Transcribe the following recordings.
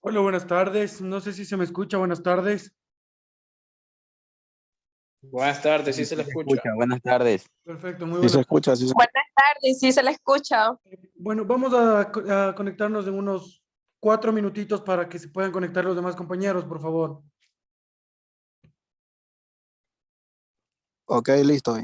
Hola, buenas tardes. No sé si se me escucha. Buenas tardes. Buenas tardes, sí Sí se le se escucha. escucha, buenas tardes. Perfecto, muy Sí se buenas. escucha, sí se Buenas tardes, sí se la escucha. Bueno, vamos a conectarnos en unos 4 minutitos para que se puedan conectar los demás compañeros, por favor. Ok, listo.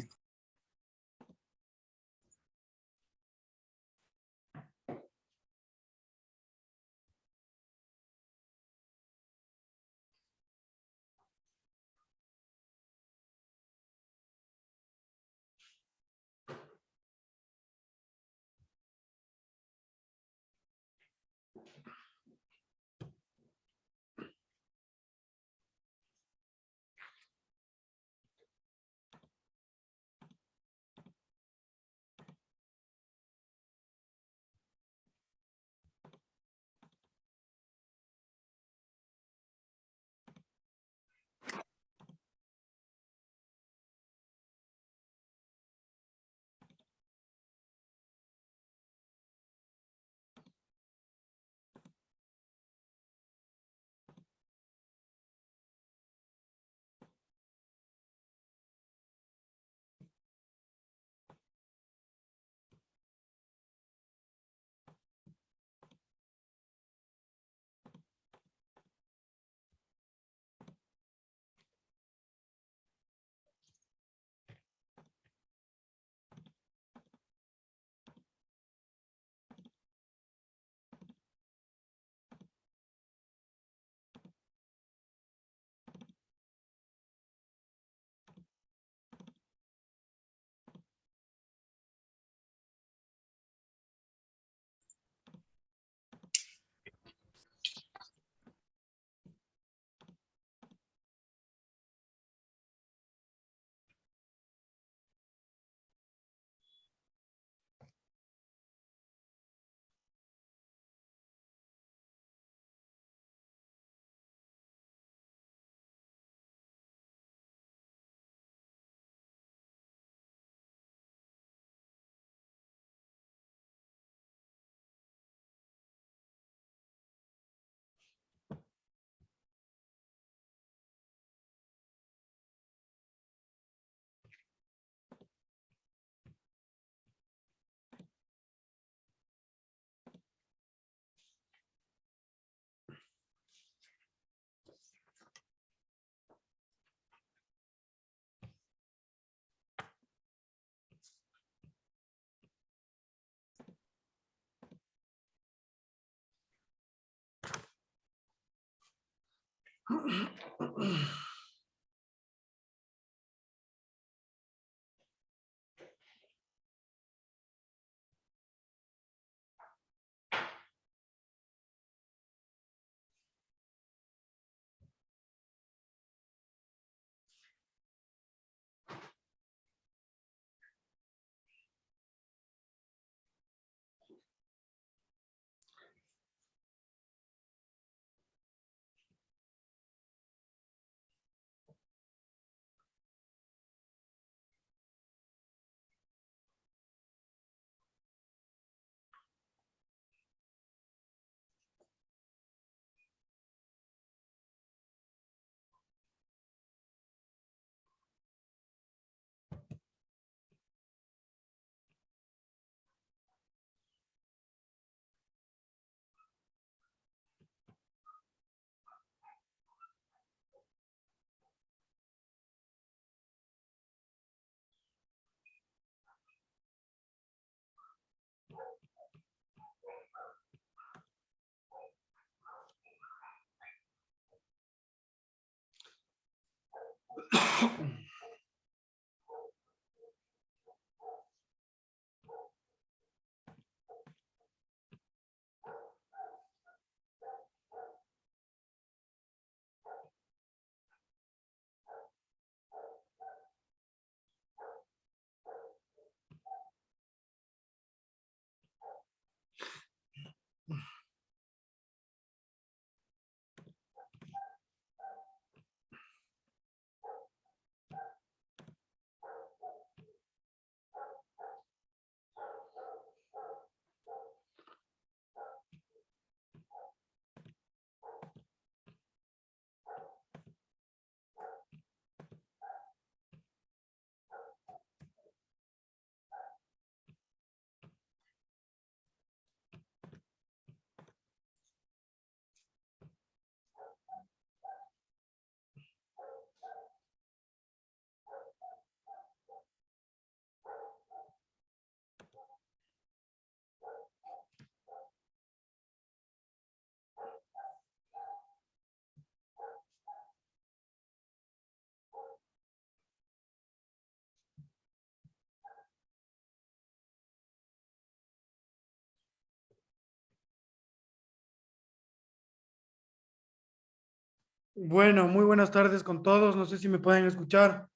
Bueno, muy buenas tardes con todos. No sé si me pueden escuchar.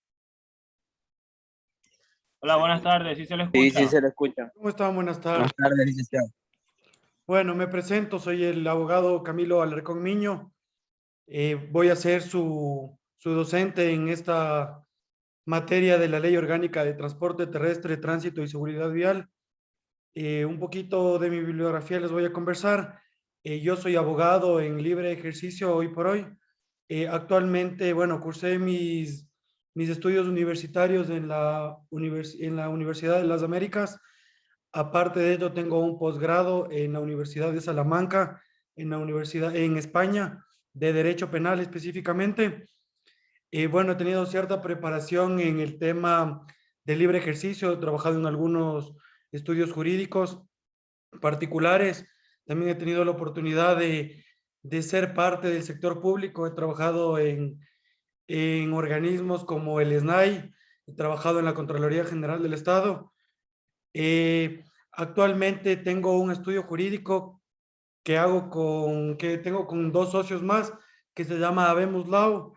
Hola, buenas tardes, ¿sí se le Sí, escucha? se le escucha. ¿Cómo están? Buenas tardes. Buenas tardes, licenciado. Bueno, me presento. Soy el abogado Camilo Alarcón Miño. Voy a ser su docente en esta materia de la Ley Orgánica de Transporte Terrestre, Tránsito y Seguridad Vial. Un poquito de mi bibliografía les voy a conversar. Yo soy abogado en libre ejercicio hoy por hoy. Actualmente, bueno, cursé mis estudios universitarios en en la Universidad de las Américas. Aparte de ello, tengo un posgrado en la Universidad de Salamanca, en España, de Derecho Penal específicamente. Bueno, he tenido cierta preparación en el tema de libre ejercicio, he trabajado en algunos estudios jurídicos particulares. También he tenido la oportunidad de ser parte del sector público. He trabajado en organismos como el SNAI, he trabajado en la Contraloría General del Estado. Actualmente tengo un estudio jurídico que tengo con dos socios más, que se llama Habemos Law.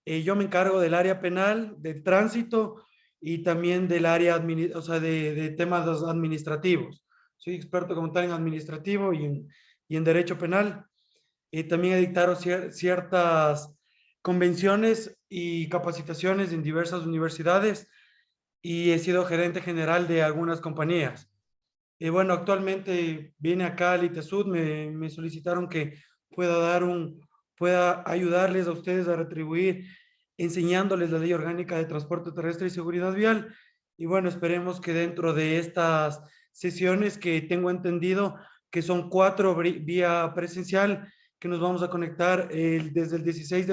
Yo me encargo del área penal, del tránsito y también del área, o sea, de temas administrativos. Soy experto como tal en administrativo y en derecho penal. También he dictado ciertas convenciones y capacitaciones en diversas universidades y he sido gerente general de algunas compañías. Y bueno, actualmente vine acá al ITESUD, me solicitaron que pueda pueda ayudarles a ustedes a retribuir enseñándoles la Ley Orgánica de Transporte Terrestre y Seguridad Vial. Y bueno, esperemos que dentro de estas sesiones que tengo entendido que son 4 vía presencial, que nos vamos a conectar desde el 16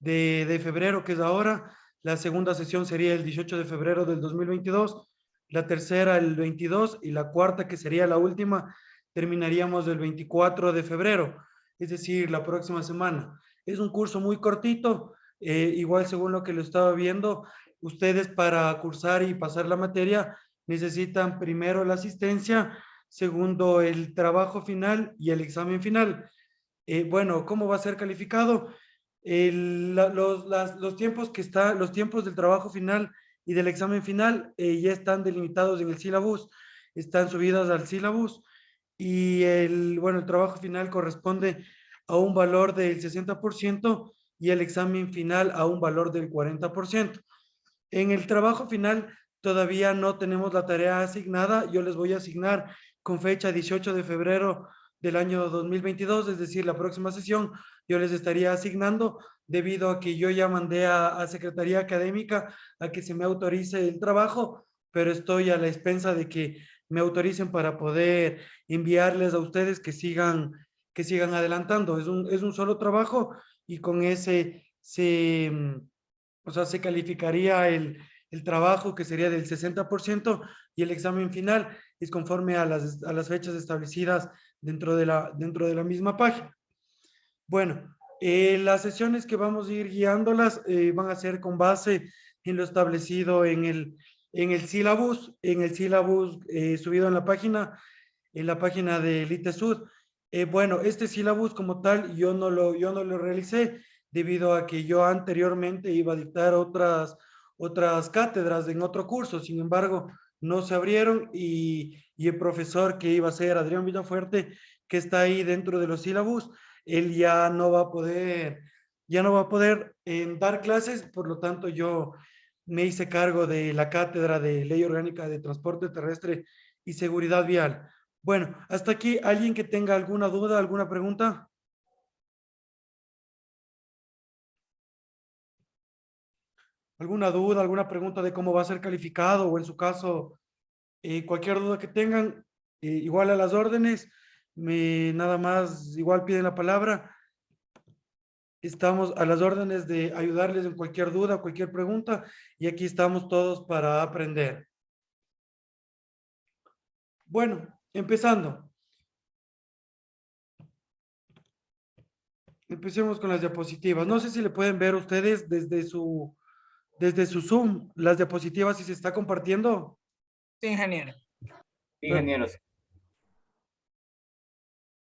de febrero, que es ahora. La segunda sesión sería el 18 de febrero del 2022, la tercera el 22 y la cuarta, que sería la última, terminaríamos el 24 de febrero, es decir, la próxima semana. Es un curso muy cortito, igual según lo que lo estaba viendo, ustedes para cursar y pasar la materia necesitan primero la asistencia, segundo el trabajo final y el examen final. Bueno, ¿cómo va a ser calificado? Los tiempos los tiempos del trabajo final y del examen final ya están delimitados en el sílabus, están subidas al sílabus y bueno, el trabajo final corresponde a un valor del 60% y el examen final a un valor del 40%. En el trabajo final todavía no tenemos la tarea asignada. Yo les voy a asignar con fecha 18 de febrero del año 2022, es decir, la próxima sesión, yo les estaría asignando debido a que yo ya mandé a Secretaría Académica a que se me autorice el trabajo, pero estoy a la expensa de que me autoricen para poder enviarles a ustedes que sigan adelantando. Es un solo trabajo y con ese o sea, se calificaría el trabajo que sería del 60% y el examen final es conforme a a las fechas establecidas dentro de la misma página. Bueno, las sesiones que vamos a ir guiándolas van a ser con base en lo establecido en el sílabus subido en la página del ITESUD. Bueno, este sílabus como tal yo no lo realicé debido a que yo anteriormente iba a dictar otras cátedras en otro curso. Sin embargo, no se abrieron y el profesor que iba a ser Adrián Villafuerte, que está ahí dentro de los sílabus, él ya no va a poder dar clases, por lo tanto yo me hice cargo de la cátedra de Ley Orgánica de Transporte Terrestre y Seguridad Vial. Bueno, hasta aquí, ¿alguien que tenga alguna duda, alguna pregunta? ¿Alguna duda, alguna pregunta de cómo va a ser calificado o en su caso, cualquier duda que tengan, igual a las órdenes, nada más, igual piden la palabra. Estamos a las órdenes de ayudarles en cualquier duda, cualquier pregunta, y aquí estamos todos para aprender. Bueno, empezando. Empecemos con las diapositivas. No sé si le pueden ver ustedes desde su Zoom las diapositivas si se está compartiendo. Sí, ingeniero. Ingeniero.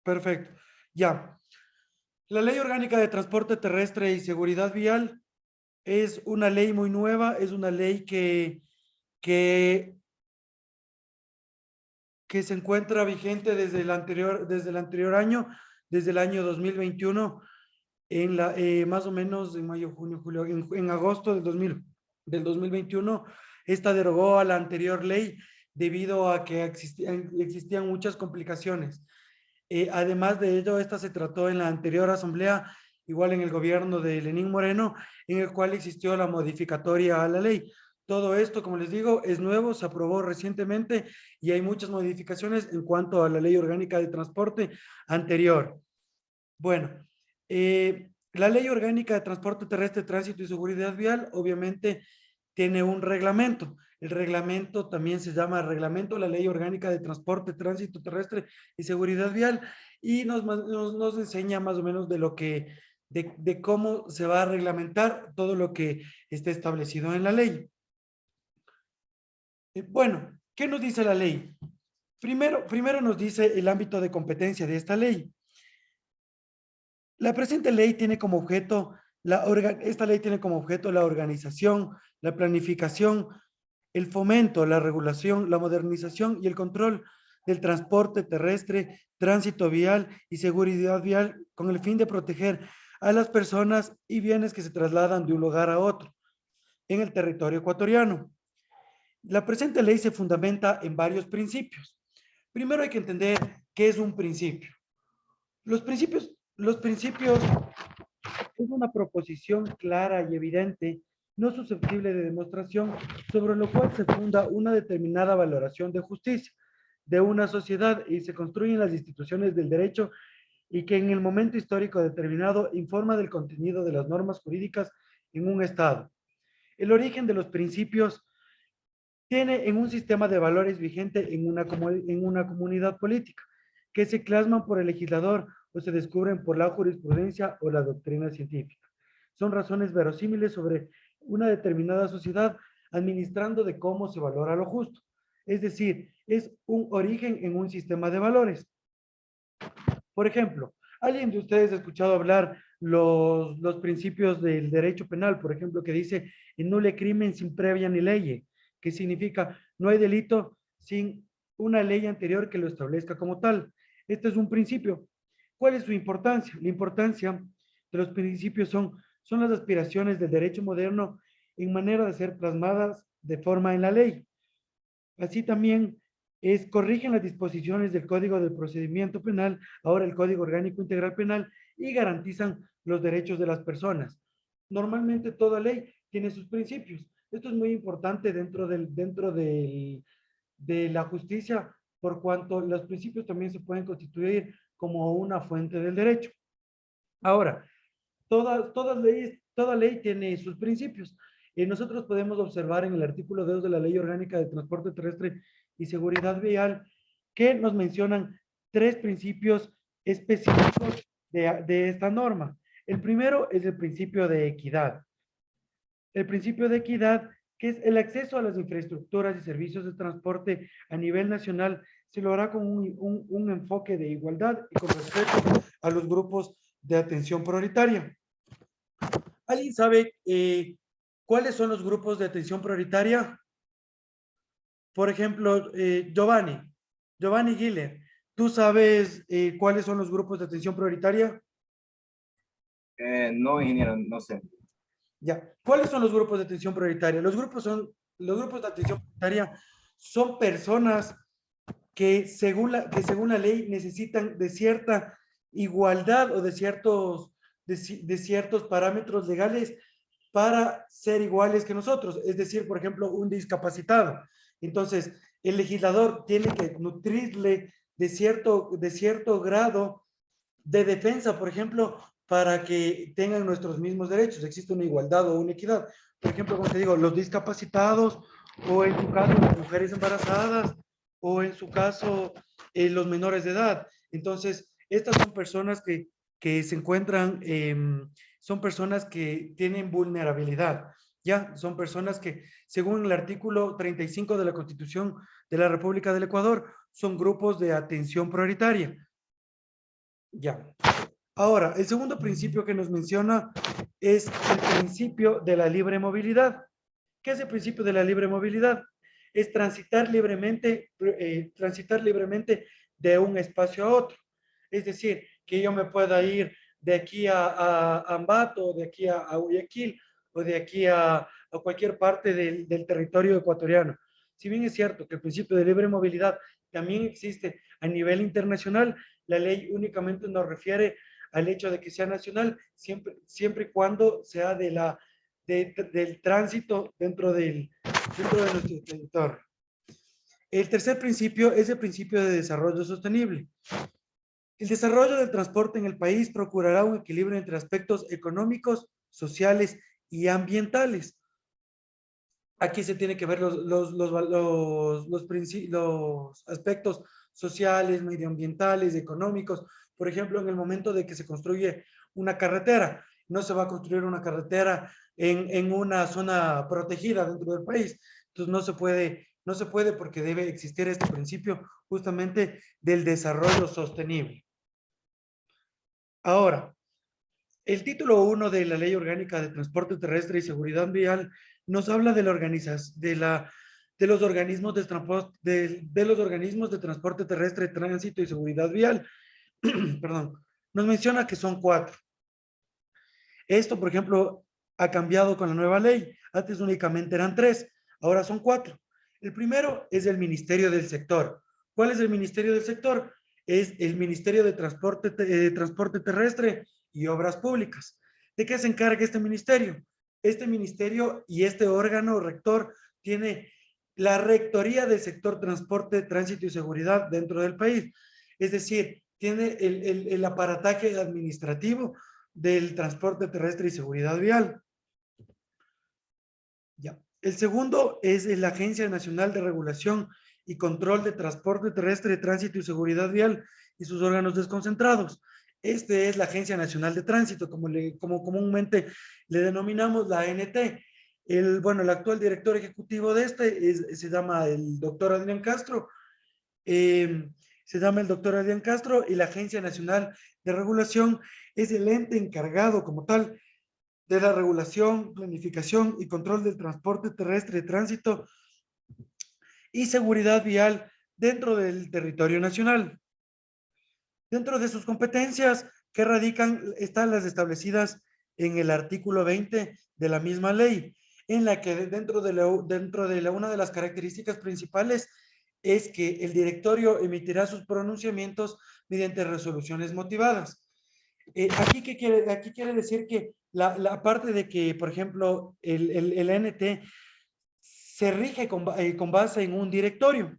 Perfecto. Ya. La Ley Orgánica de Transporte Terrestre y Seguridad Vial es una ley muy nueva, es una ley que se encuentra vigente desde el anterior año, desde el año 2021, más o menos en mayo, junio, julio, en agosto del 2021, esta derogó a la anterior ley debido a que existían muchas complicaciones. Además de ello, esta se trató en la anterior asamblea, igual en el gobierno de Lenín Moreno, en el cual existió la modificatoria a la ley. Todo esto, como les digo, es nuevo, se aprobó recientemente y hay muchas modificaciones en cuanto a la ley orgánica de transporte anterior. Bueno, la ley orgánica de transporte terrestre, tránsito y seguridad vial, obviamente tiene un reglamento. El reglamento también se llama reglamento de la ley orgánica de transporte, tránsito terrestre y seguridad vial, y nos enseña más o menos de cómo se va a reglamentar todo lo que esté establecido en la ley. Bueno, ¿qué nos dice la ley? Primero nos dice el ámbito de competencia de esta ley. La presente ley tiene como objeto, esta ley tiene como objeto la organización, la planificación, el fomento, la regulación, la modernización y el control del transporte terrestre, tránsito vial y seguridad vial con el fin de proteger a las personas y bienes que se trasladan de un lugar a otro en el territorio ecuatoriano. La presente ley se fundamenta en varios principios. Primero hay que entender qué es un principio. Los principios es una proposición clara y evidente, no susceptible de demostración, sobre lo cual se funda una determinada valoración de justicia de una sociedad y se construyen las instituciones del derecho y que en el momento histórico determinado informa del contenido de las normas jurídicas en un Estado. El origen de los principios tiene en un sistema de valores vigente en una comunidad política, que se plasman por el legislador o se descubren por la jurisprudencia o la doctrina científica. Son razones verosímiles sobre una determinada sociedad administrando de cómo se valora lo justo. Es decir, es un origen en un sistema de valores. Por ejemplo, ¿alguien de ustedes ha escuchado hablar los principios del derecho penal? Por ejemplo, que dice, nulle crimen sin previa ni ley, que significa, no hay delito sin una ley anterior que lo establezca como tal. Este es un principio. ¿Cuál es su importancia? La importancia de los principios son las aspiraciones del derecho moderno en manera de ser plasmadas de forma en la ley. Así también corrigen las disposiciones del Código del Procedimiento Penal, ahora el Código Orgánico Integral Penal, y garantizan los derechos de las personas. Normalmente toda ley tiene sus principios. Esto es muy importante dentro de la justicia, por cuanto los principios también se pueden constituir como una fuente del derecho. Ahora, toda ley tiene sus principios. Y nosotros podemos observar en el artículo 2 de la Ley Orgánica de Transporte Terrestre y Seguridad Vial que nos mencionan 3 principios específicos de esta norma. El primero es el principio de equidad. El principio de equidad, que es el acceso a las infraestructuras y servicios de transporte a nivel nacional, se logrará con un enfoque de igualdad y con respeto a los grupos de atención prioritaria. ¿Alguien sabe cuáles son los grupos de atención prioritaria? Por ejemplo, Giovanni Giller, ¿tú sabes cuáles son los grupos de atención prioritaria? No, ingeniero, no sé. Ya. ¿Cuáles son los grupos de atención prioritaria? Los grupos de atención prioritaria son personas que según la ley necesitan de cierta igualdad o de ciertos parámetros legales para ser iguales que nosotros. Es decir, por ejemplo, un discapacitado. Entonces, el legislador tiene que nutrirle de cierto grado de defensa, por ejemplo, para que tengan nuestros mismos derechos. Existe una igualdad o una equidad. Por ejemplo, como te digo, los discapacitados, o en su caso, las mujeres embarazadas, o en su caso, los menores de edad. Entonces, estas son personas que se encuentran, son personas que tienen vulnerabilidad. Ya, son personas que, según el artículo 35 de la Constitución de la República del Ecuador, son grupos de atención prioritaria. Ya. Ahora, el segundo principio que nos menciona es el principio de la libre movilidad. ¿Qué es el principio de la libre movilidad? Es transitar libremente de un espacio a otro. Es decir, que yo me pueda ir de aquí a Ambato, de aquí a Guayaquil, o de aquí a cualquier parte del territorio ecuatoriano. Si bien es cierto que el principio de libre movilidad también existe a nivel internacional, la ley únicamente nos refiere al hecho de que sea nacional, siempre y cuando sea del tránsito dentro de nuestro territorio. El tercer principio es el principio de desarrollo sostenible. El desarrollo del transporte en el país procurará un equilibrio entre aspectos económicos, sociales y ambientales. Aquí se tiene que ver los aspectos sociales, medioambientales, económicos. Por ejemplo, en el momento de que se construye una carretera, no se va a construir una carretera en una zona protegida dentro del país. Entonces no se puede porque debe existir este principio justamente del desarrollo sostenible. Ahora, el título 1 de la Ley Orgánica de Transporte Terrestre y Seguridad Vial nos habla de de los organismos de los organismos de transporte terrestre, tránsito y seguridad vial. Perdón. Nos menciona que son 4. Esto, por ejemplo, ha cambiado con la nueva ley. Antes únicamente eran 3, ahora son 4. El primero es el Ministerio del Sector. ¿Cuál es el Ministerio del Sector? Es el Ministerio de Transporte Terrestre y Obras Públicas. ¿De qué se encarga este ministerio? Este ministerio y este órgano rector tiene la rectoría del sector transporte, tránsito y seguridad dentro del país. Es decir, tiene el aparataje administrativo del transporte terrestre y seguridad vial. Ya. El segundo es la Agencia Nacional de Regulación y Control de Transporte Terrestre, Tránsito y Seguridad Vial y sus órganos desconcentrados. Este es la Agencia Nacional de Tránsito, como comúnmente le denominamos la ANT. El actual director ejecutivo de se llama el doctor Adrián Castro. Se llama el doctor Adrián Castro y la Agencia Nacional de Regulación es el ente encargado como tal de la regulación, planificación y control del transporte terrestre de tránsito y seguridad vial dentro del territorio nacional. Dentro de sus competencias que radican están las establecidas en el artículo 20 de la misma ley, en la que dentro de una de las características principales es que el directorio emitirá sus pronunciamientos mediante resoluciones motivadas. Aquí quiere decir que la parte de que, por ejemplo, el ANT se rige con base en un directorio.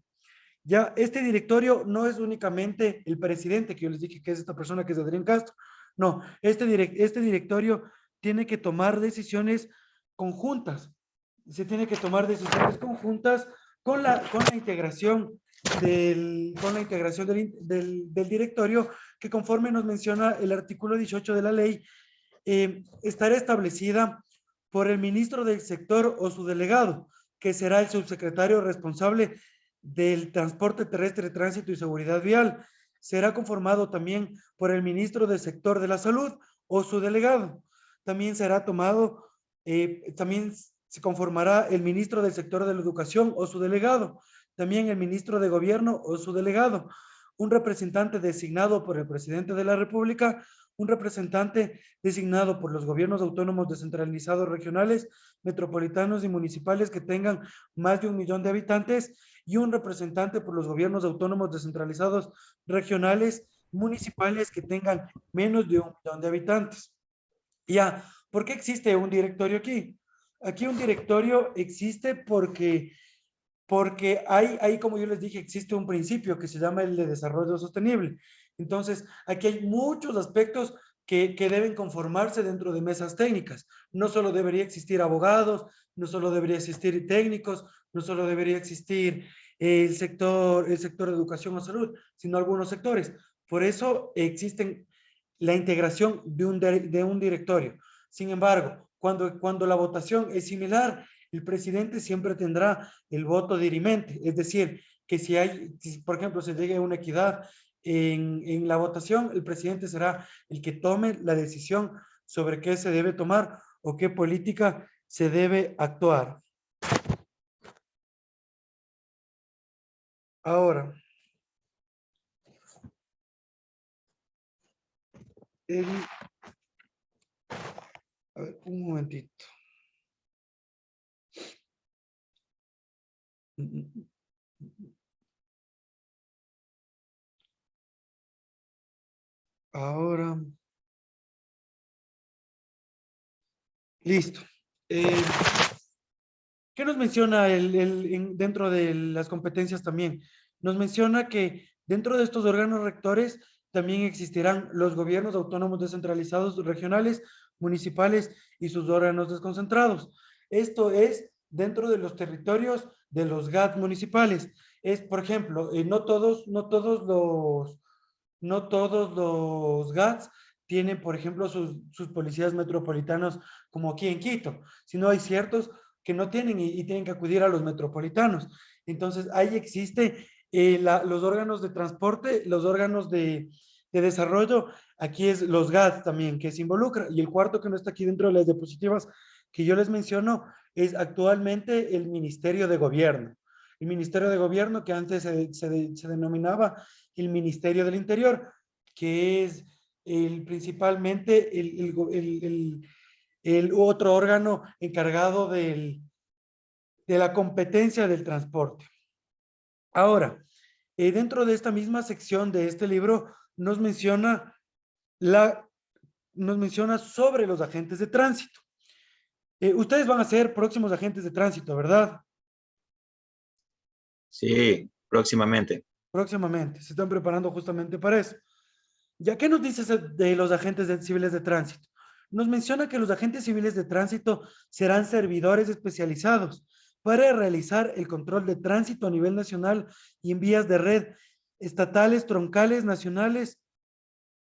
Ya, este directorio no es únicamente el presidente, que yo les dije que es esta persona que es Adrián Castro. No, este directorio tiene que tomar decisiones conjuntas. Se tiene que tomar decisiones conjuntas con la integración del directorio, que conforme nos menciona el artículo 18 de la ley, estará establecida por el ministro del sector o su delegado, que será el subsecretario responsable del transporte terrestre, tránsito y seguridad vial. Será conformado también por el ministro del sector de la salud o su delegado. También también se conformará el ministro del sector de la educación o su delegado. También el ministro de gobierno o su delegado. Un representante designado por el presidente de la República, un representante designado por los gobiernos autónomos descentralizados regionales, metropolitanos y municipales que tengan más de 1 millón de habitantes, y un representante por los gobiernos autónomos descentralizados regionales, municipales que tengan menos de 1 millón de habitantes. Ya, ¿por qué existe un directorio aquí? Aquí un directorio existe porque como yo les dije, existe un principio que se llama el de desarrollo sostenible. Entonces, aquí hay muchos aspectos que deben conformarse dentro de mesas técnicas. No solo debería existir abogados, no solo debería existir técnicos, no solo debería existir el sector de educación o salud, sino algunos sectores. Por eso existen la integración de un directorio. Sin embargo, cuando la votación es similar, el presidente siempre tendrá el voto dirimente, es decir, que si por ejemplo, se llegue a una equidad en la votación, el presidente será el que tome la decisión sobre qué se debe tomar o qué política se debe actuar. Ahora, a ver, un momentito. Ahora, listo. ¿Qué nos menciona dentro de las competencias también? Nos menciona que dentro de estos órganos rectores también existirán los gobiernos autónomos descentralizados regionales, municipales y sus órganos desconcentrados. Esto es dentro de los territorios de los GAT municipales. Es, por ejemplo, no todos los GATs tienen, por ejemplo, sus policías metropolitanos como aquí en Quito, sino hay ciertos que no tienen y tienen que acudir a los metropolitanos. Entonces, ahí existe los órganos de transporte, los órganos de desarrollo, aquí es los GATs también que se involucra. Y el cuarto que no está aquí dentro de las diapositivas que yo les menciono es actualmente el Ministerio de Gobierno. El Ministerio de Gobierno que antes se denominaba el Ministerio del Interior, que es principalmente el otro órgano encargado de la competencia del transporte. Ahora, dentro de esta misma sección de este libro nos menciona sobre los agentes de tránsito. Ustedes van a ser próximos agentes de tránsito, ¿verdad? Sí, próximamente. Próximamente, se están preparando justamente para eso. ¿Ya qué nos dice de los agentes civiles de tránsito? Nos menciona que los agentes civiles de tránsito serán servidores especializados para realizar el control de tránsito a nivel nacional y en vías de red estatales, troncales, nacionales,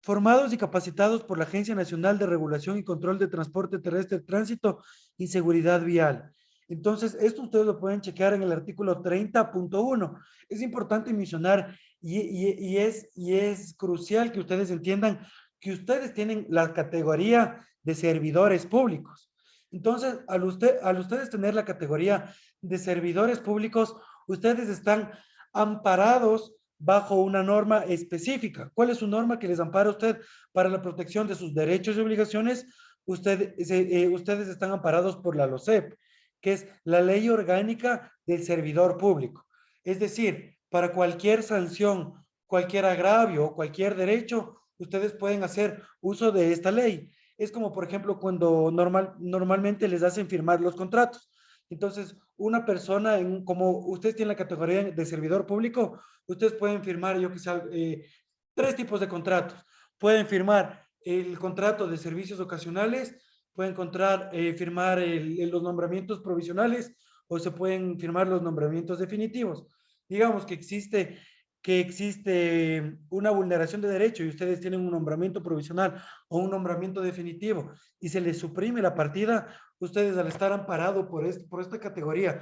formados y capacitados por la Agencia Nacional de Regulación y Control de Transporte Terrestre, Tránsito y Seguridad Vial. Entonces, esto ustedes lo pueden chequear en el artículo 30.1. Es importante mencionar y es crucial que ustedes entiendan que ustedes tienen la categoría de servidores públicos. Entonces, al ustedes tener la categoría de servidores públicos, ustedes están amparados bajo una norma específica. ¿Cuál es su norma que les ampara a usted para la protección de sus derechos y obligaciones? Ustedes están amparados por la LOCEP, que es la Ley Orgánica del Servidor Público. Es decir, para cualquier sanción, cualquier agravio o cualquier derecho, ustedes pueden hacer uso de esta ley. Es como, por ejemplo, cuando normalmente les hacen firmar los contratos. Entonces, una persona, como ustedes tienen la categoría de servidor público, ustedes pueden firmar, yo quizá, tres tipos de contratos. Pueden firmar el contrato de servicios ocasionales, pueden firmar los nombramientos provisionales o se pueden firmar los nombramientos definitivos. Digamos que existe una vulneración de derecho y ustedes tienen un nombramiento provisional o un nombramiento definitivo y se les suprime la partida, ustedes al estar amparados por esta categoría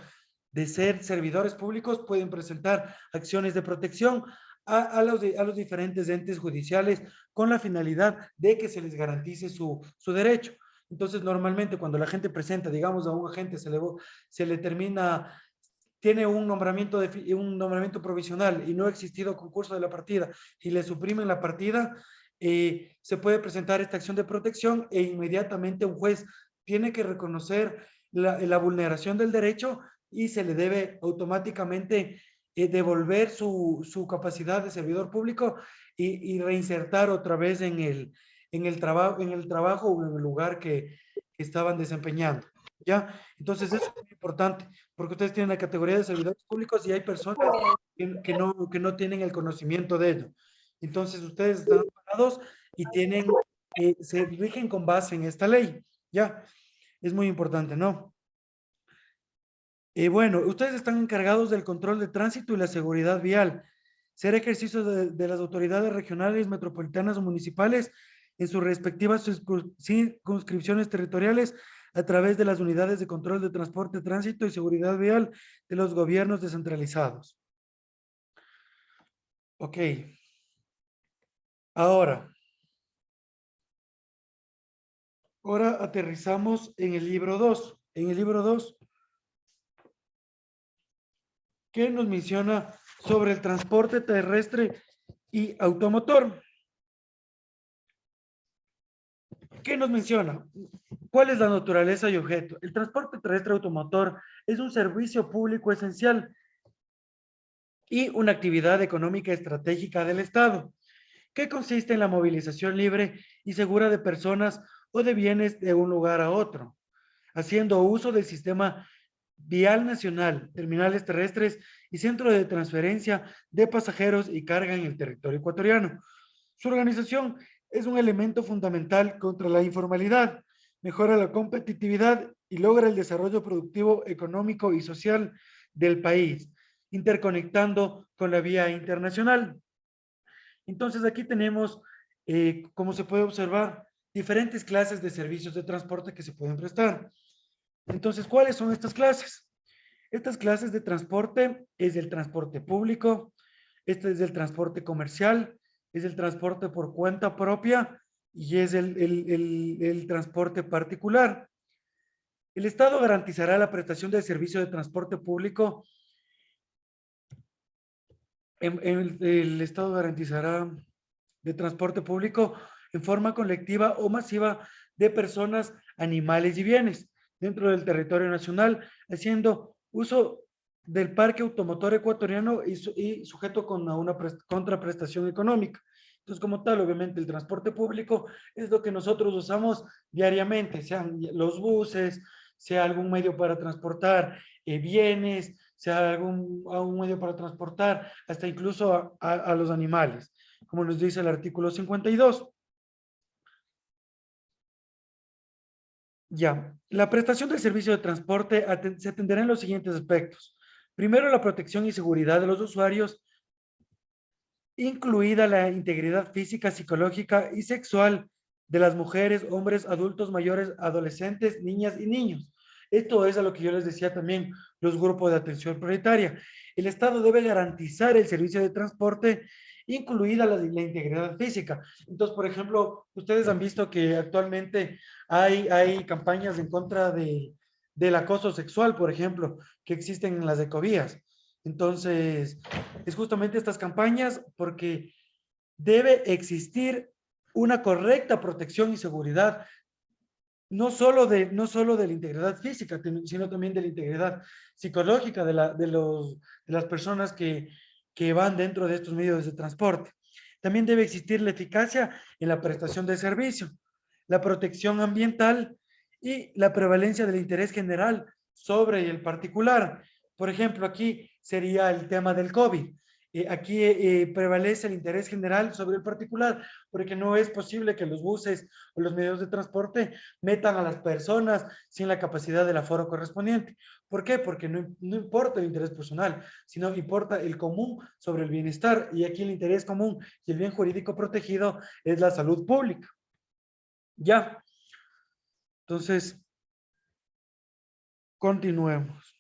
de ser servidores públicos pueden presentar acciones de protección a los diferentes entes judiciales con la finalidad de que se les garantice su derecho. Entonces, normalmente cuando la gente presenta, digamos, a un agente se le termina, tiene un nombramiento provisional y no ha existido concurso de la partida y le suprimen la partida, se puede presentar esta acción de protección e inmediatamente un juez tiene que reconocer la vulneración del derecho y se le debe automáticamente devolver su capacidad de servidor público y reinsertar otra vez en el trabajo o en el lugar que estaban desempeñando. ¿Ya? Entonces, eso es muy importante, porque ustedes tienen la categoría de servidores públicos y hay personas que no tienen el conocimiento de ello. Entonces, ustedes están preparados y se rigen con base en esta ley. ¿Ya? Es muy importante, ¿no? Bueno, ustedes están encargados del control de tránsito y la seguridad vial. Será ejercicio de las autoridades regionales, metropolitanas o municipales en sus respectivas circunscripciones territoriales a través de las unidades de control de transporte, tránsito y seguridad vial de los gobiernos descentralizados. Ok. Ahora aterrizamos en el libro 2. En el libro 2, ¿qué nos menciona sobre el transporte terrestre y automotor? ¿Qué nos menciona? ¿Cuál es la naturaleza y objeto? El transporte terrestre automotor es un servicio público esencial y una actividad económica estratégica del Estado, que consiste en la movilización libre y segura de personas o de bienes de un lugar a otro, haciendo uso del sistema vial nacional, terminales terrestres y centro de transferencia de pasajeros y carga en el territorio ecuatoriano. Su organización es un elemento fundamental contra la informalidad, mejora la competitividad y logra el desarrollo productivo, económico y social del país, interconectando con la vía internacional. Entonces aquí tenemos, como se puede observar, diferentes clases de servicios de transporte que se pueden prestar. Entonces, ¿cuáles son estas clases? Estas clases de transporte es el transporte público, este es el transporte comercial, es el transporte por cuenta propia y es el transporte particular. El Estado garantizará la prestación del servicio de transporte público. El Estado garantizará de transporte público en forma colectiva o masiva de personas, animales y bienes dentro del territorio nacional, haciendo uso del parque automotor ecuatoriano y sujeto con una contraprestación económica. Entonces, como tal, obviamente el transporte público es lo que nosotros usamos diariamente, sean los buses, sea algún medio para transportar bienes, sea algún medio para transportar hasta incluso a los animales, como nos dice el artículo 52. Ya, la prestación del servicio de transporte se atenderá en los siguientes aspectos. Primero, la protección y seguridad de los usuarios, incluida la integridad física, psicológica y sexual de las mujeres, hombres, adultos mayores, adolescentes, niñas y niños. Esto es a lo que yo les decía también, los grupos de atención prioritaria. El Estado debe garantizar el servicio de transporte, incluida la integridad física. Entonces, por ejemplo, ustedes han visto que actualmente hay campañas en contra del acoso sexual, por ejemplo, que existen en las ecovías. Entonces, es justamente estas campañas porque debe existir una correcta protección y seguridad, no solo de la integridad física, sino también de la integridad psicológica de las personas que van dentro de estos medios de transporte. También debe existir la eficacia en la prestación de servicio, la protección ambiental y la prevalencia del interés general sobre el particular. Por ejemplo, aquí sería el tema del COVID. Aquí prevalece el interés general sobre el particular, porque no es posible que los buses o los medios de transporte metan a las personas sin la capacidad del aforo correspondiente. ¿Por qué? Porque no importa el interés personal, sino importa el común sobre el bienestar. Y aquí el interés común y el bien jurídico protegido es la salud pública. Ya. Entonces, continuemos.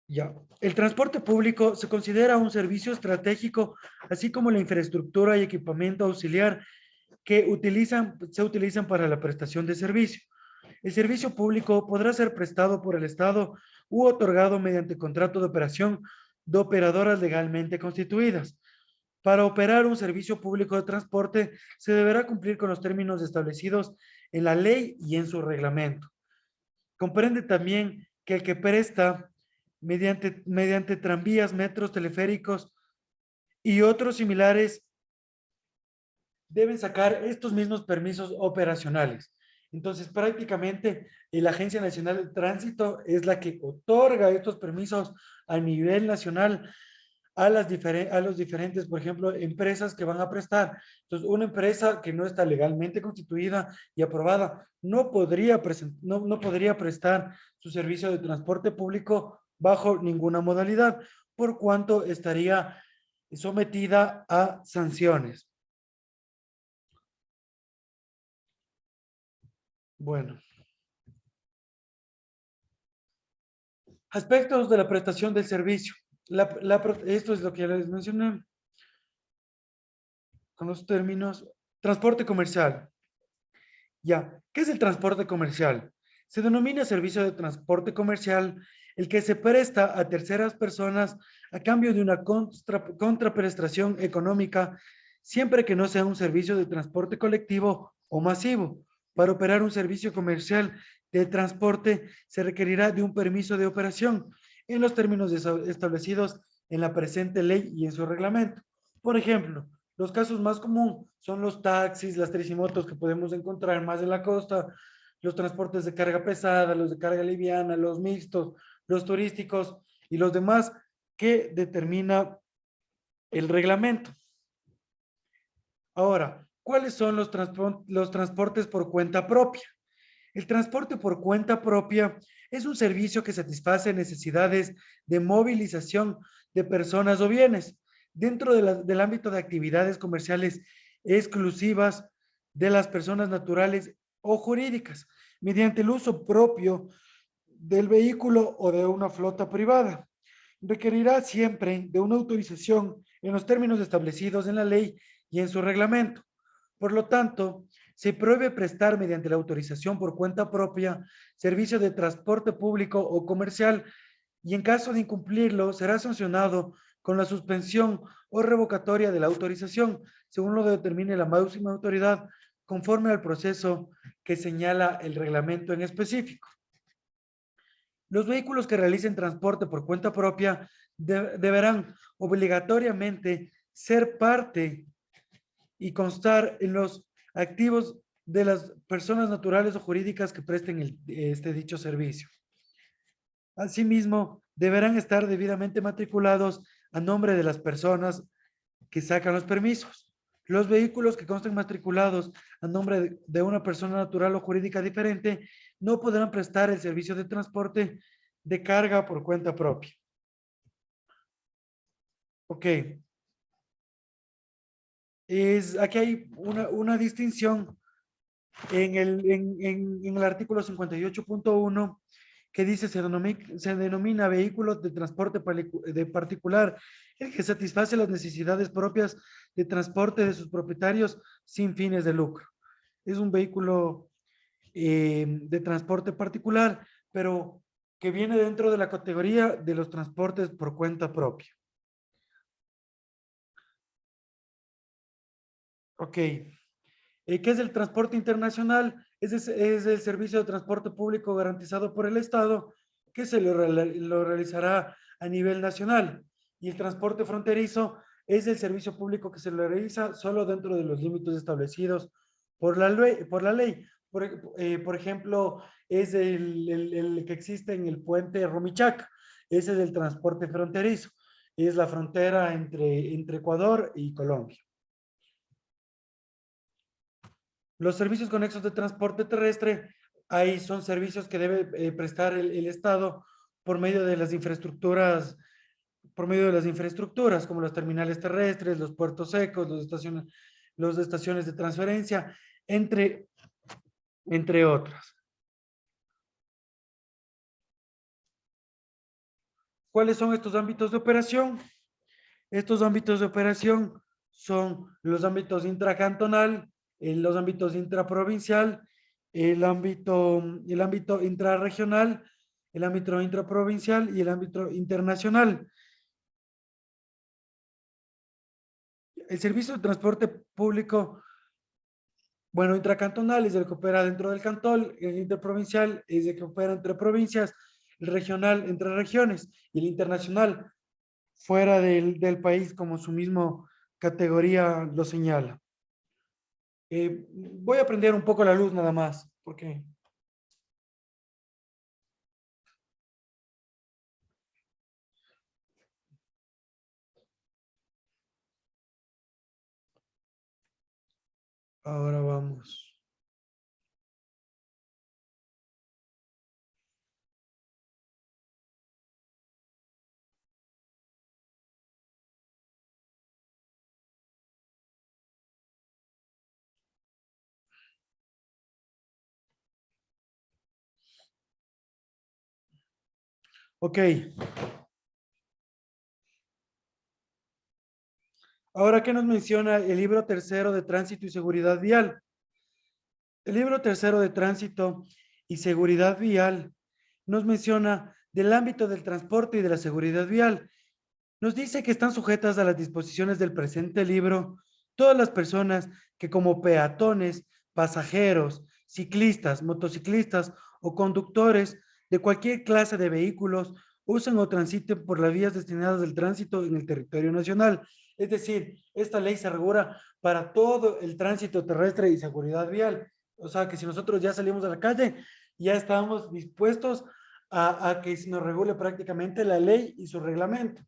Ya. El transporte público se considera un servicio estratégico, así como la infraestructura y equipamiento auxiliar que se utilizan para la prestación de servicio. El servicio público podrá ser prestado por el Estado u otorgado mediante contrato de operación de operadoras legalmente constituidas. Para operar un servicio público de transporte, se deberá cumplir con los términos establecidos en la ley y en su reglamento. Comprende también que el que presta mediante tranvías, metros, teleféricos y otros similares deben sacar estos mismos permisos operacionales. Entonces, prácticamente, la Agencia Nacional de Tránsito es la que otorga estos permisos a nivel nacional a los diferentes, por ejemplo, empresas que van a prestar. Entonces, una empresa que no está legalmente constituida y aprobada no podría prestar su servicio de transporte público bajo ninguna modalidad, por cuanto estaría sometida a sanciones. Bueno. Aspectos de la prestación del servicio. Esto es lo que ya les mencioné. con los términos. Transporte comercial. Ya, ¿qué es el transporte comercial? Se denomina servicio de transporte comercial el que se presta a terceras personas a cambio de una contraprestación económica, siempre que no sea un servicio de transporte colectivo o masivo. Para operar un servicio comercial de transporte se requerirá de un permiso de operación en los términos establecidos en la presente ley y en su reglamento. Por ejemplo, los casos más comunes son los taxis, las tricimotos que podemos encontrar más en la costa, los transportes de carga pesada, los de carga liviana, los mixtos, los turísticos y los demás que determina el reglamento. Ahora, ¿cuáles son los transportes por cuenta propia? El transporte por cuenta propia es un servicio que satisface necesidades de movilización de personas o bienes dentro del ámbito de actividades comerciales exclusivas de las personas naturales o jurídicas, mediante el uso propio del vehículo o de una flota privada. Requerirá siempre de una autorización en los términos establecidos en la ley y en su reglamento. Por lo tanto, se prohíbe prestar mediante la autorización por cuenta propia servicio de transporte público o comercial y en caso de incumplirlo será sancionado con la suspensión o revocatoria de la autorización, según lo determine la máxima autoridad, conforme al proceso que señala el reglamento en específico. Los vehículos que realicen transporte por cuenta propia deberán obligatoriamente ser parte y constar en los activos de las personas naturales o jurídicas que presten dicho servicio. Asimismo, deberán estar debidamente matriculados a nombre de las personas que sacan los permisos. Los vehículos que consten matriculados a nombre de una persona natural o jurídica diferente no podrán prestar el servicio de transporte de carga por cuenta propia. Ok. Aquí hay una distinción en el artículo 58.1 que dice se denomina vehículo de transporte de particular el que satisface las necesidades propias de transporte de sus propietarios sin fines de lucro. Es un vehículo de transporte particular, pero que viene dentro de la categoría de los transportes por cuenta propia. Ok. ¿Qué es el transporte internacional? Es el servicio de transporte público garantizado por el Estado que se lo realizará a nivel nacional. Y el transporte fronterizo es el servicio público que se lo realiza solo dentro de los límites establecidos por la ley. Por ejemplo, es el que existe en el puente Romichac. Ese es el transporte fronterizo. Es la frontera entre Ecuador y Colombia. Los servicios conexos de transporte terrestre, ahí son servicios que debe prestar el Estado por medio de las infraestructuras, como las terminales terrestres, los puertos secos, las estaciones de transferencia, entre otras. ¿Cuáles son estos ámbitos de operación? Estos ámbitos de operación son los ámbitos intracantonal, los ámbitos intraprovincial, el ámbito intrarregional, el ámbito intraprovincial y el ámbito internacional. El servicio de transporte público, bueno, intracantonal es el que opera dentro del cantón, el interprovincial es el que opera entre provincias, el regional entre regiones y el internacional fuera del país, como su mismo categoría lo señala. Voy a prender un poco la luz nada más, porque... Ahora vamos. Ok. Ahora, ¿qué nos menciona el libro tercero de Tránsito y Seguridad Vial? El libro tercero de Tránsito y Seguridad Vial nos menciona del ámbito del transporte y de la seguridad vial. Nos dice que están sujetas a las disposiciones del presente libro todas las personas que como peatones, pasajeros, ciclistas, motociclistas o conductores de cualquier clase de vehículos usen o transiten por las vías destinadas del tránsito en el territorio nacional. Es decir, esta ley se regula para todo el tránsito terrestre y seguridad vial. O sea, que si nosotros ya salimos a la calle, ya estamos dispuestos a que se nos regule prácticamente la ley y su reglamento.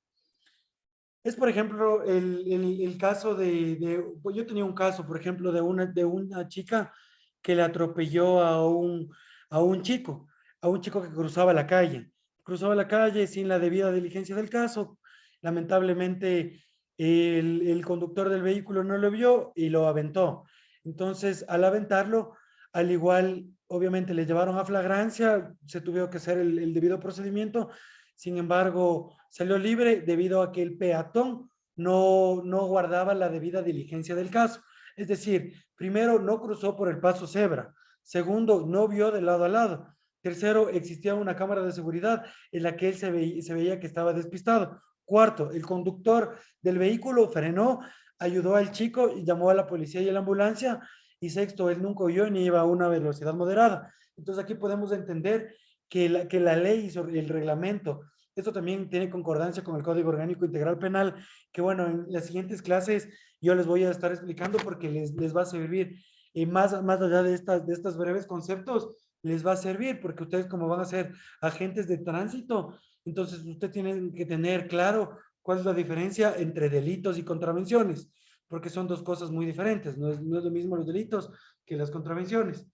Es, por ejemplo, el caso pues yo tenía un caso, por ejemplo, de una chica que le atropelló a un chico que cruzaba la calle sin la debida diligencia del caso. Lamentablemente, el conductor del vehículo no lo vio y lo aventó. Entonces, al aventarlo, al igual, obviamente, le llevaron a flagrancia, se tuvo que hacer el debido procedimiento. Sin embargo, salió libre debido a que el peatón no guardaba la debida diligencia del caso. Es decir, primero, no cruzó por el paso cebra. Segundo, no vio de lado a lado. Tercero, existía una cámara de seguridad en la que él se veía que estaba despistado. Cuarto, el conductor del vehículo frenó, ayudó al chico y llamó a la policía y a la ambulancia. Y sexto, él nunca huyó ni iba a una velocidad moderada. Entonces aquí podemos entender que la ley sobre el reglamento, esto también tiene concordancia con el Código Orgánico Integral Penal, que bueno, en las siguientes clases yo les voy a estar explicando porque les va a servir, y más allá de estas breves conceptos, les va a servir porque ustedes como van a ser agentes de tránsito, entonces usted tiene que tener claro cuál es la diferencia entre delitos y contravenciones, porque son dos cosas muy diferentes, no es lo mismo los delitos que las contravenciones.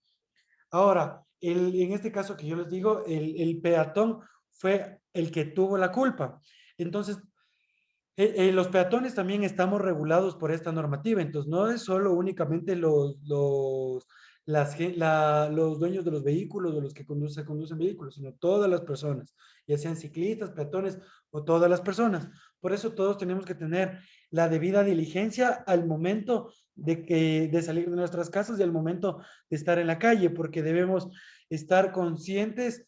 Ahora, en este caso que yo les digo, el peatón fue el que tuvo la culpa. Entonces, los peatones también estamos regulados por esta normativa. Entonces, no es solo únicamente los dueños de los vehículos o los que conducen vehículos, sino todas las personas, ya sean ciclistas, peatones o todas las personas. Por eso todos tenemos que tener la debida diligencia al momento de salir de nuestras casas y al momento de estar en la calle, porque debemos estar conscientes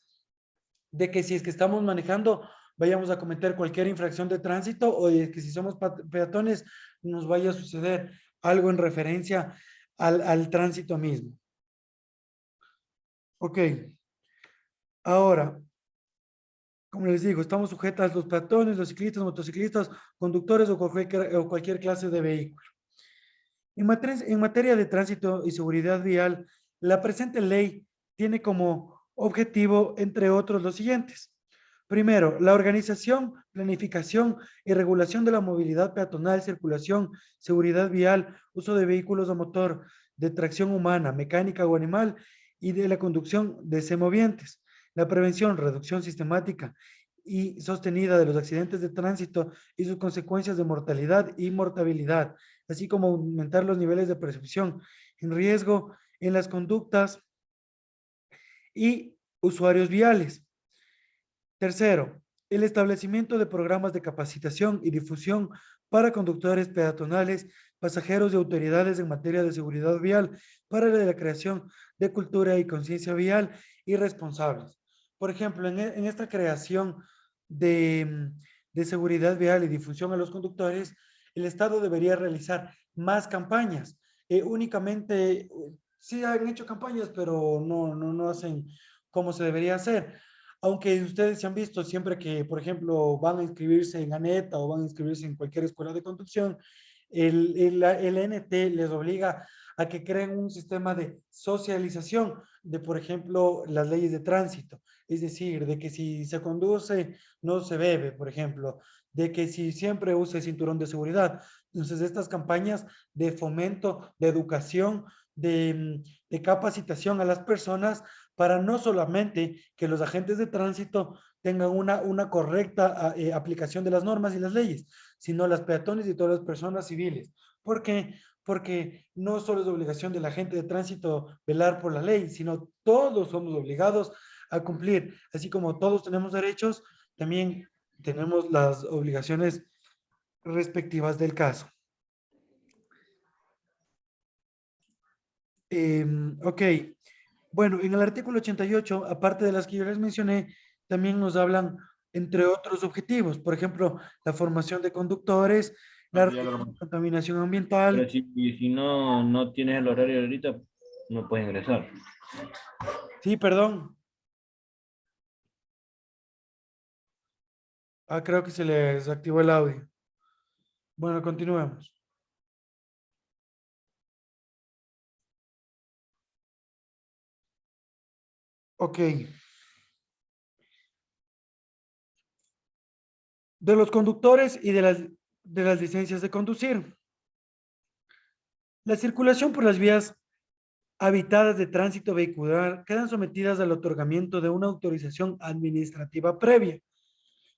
de que si es que estamos manejando, vayamos a cometer cualquier infracción de tránsito o de que si somos peatones, nos vaya a suceder algo en referencia al tránsito mismo. Ok. Ahora, como les digo, estamos sujetas los peatones, los ciclistas, motociclistas, conductores o cualquier clase de vehículo. En materia de tránsito y seguridad vial, la presente ley tiene como objetivo, entre otros, los siguientes. Primero, la organización, planificación y regulación de la movilidad peatonal, circulación, seguridad vial, uso de vehículos a motor, de tracción humana, mecánica o animal y de la conducción de semovientes. La prevención, reducción sistemática y sostenida de los accidentes de tránsito y sus consecuencias de mortalidad y mortabilidad, así como aumentar los niveles de percepción en riesgo en las conductas y usuarios viales. Tercero, el establecimiento de programas de capacitación y difusión para conductores peatonales, pasajeros y autoridades en materia de seguridad vial para la creación de cultura y conciencia vial y responsables. Por ejemplo, en esta creación de seguridad vial y difusión a los conductores, el Estado debería realizar más campañas. Únicamente, sí han hecho campañas, pero no hacen como se debería hacer. Aunque ustedes se han visto siempre que, por ejemplo, van a inscribirse en ANETA o van a inscribirse en cualquier escuela de conducción, el NT les obliga a que creen un sistema de socialización de, por ejemplo, las leyes de tránsito. Es decir, de que si se conduce, no se bebe, por ejemplo, de que si siempre use cinturón de seguridad. Entonces, estas campañas de fomento, de educación, de capacitación a las personas para no solamente que los agentes de tránsito tengan una correcta aplicación de las normas y las leyes, sino las peatones y todas las personas civiles. ¿Por qué? Porque no solo es obligación del agente de tránsito velar por la ley, sino todos somos obligados a cumplir. Así como todos tenemos derechos, también tenemos las obligaciones respectivas del caso. Ok. Bueno, en el artículo 88, aparte de las que yo les mencioné, también nos hablan, entre otros objetivos, por ejemplo, la formación de conductores, la Ya reducción lo- de contaminación Pero ambiental. si no, no tienes el horario ahorita, no puedes ingresar. Sí, perdón. Ah, creo que se les activó el audio. Bueno, continuemos. Ok. De los conductores y de las licencias de conducir. La circulación por las vías habitadas de tránsito vehicular quedan sometidas al otorgamiento de una autorización administrativa previa,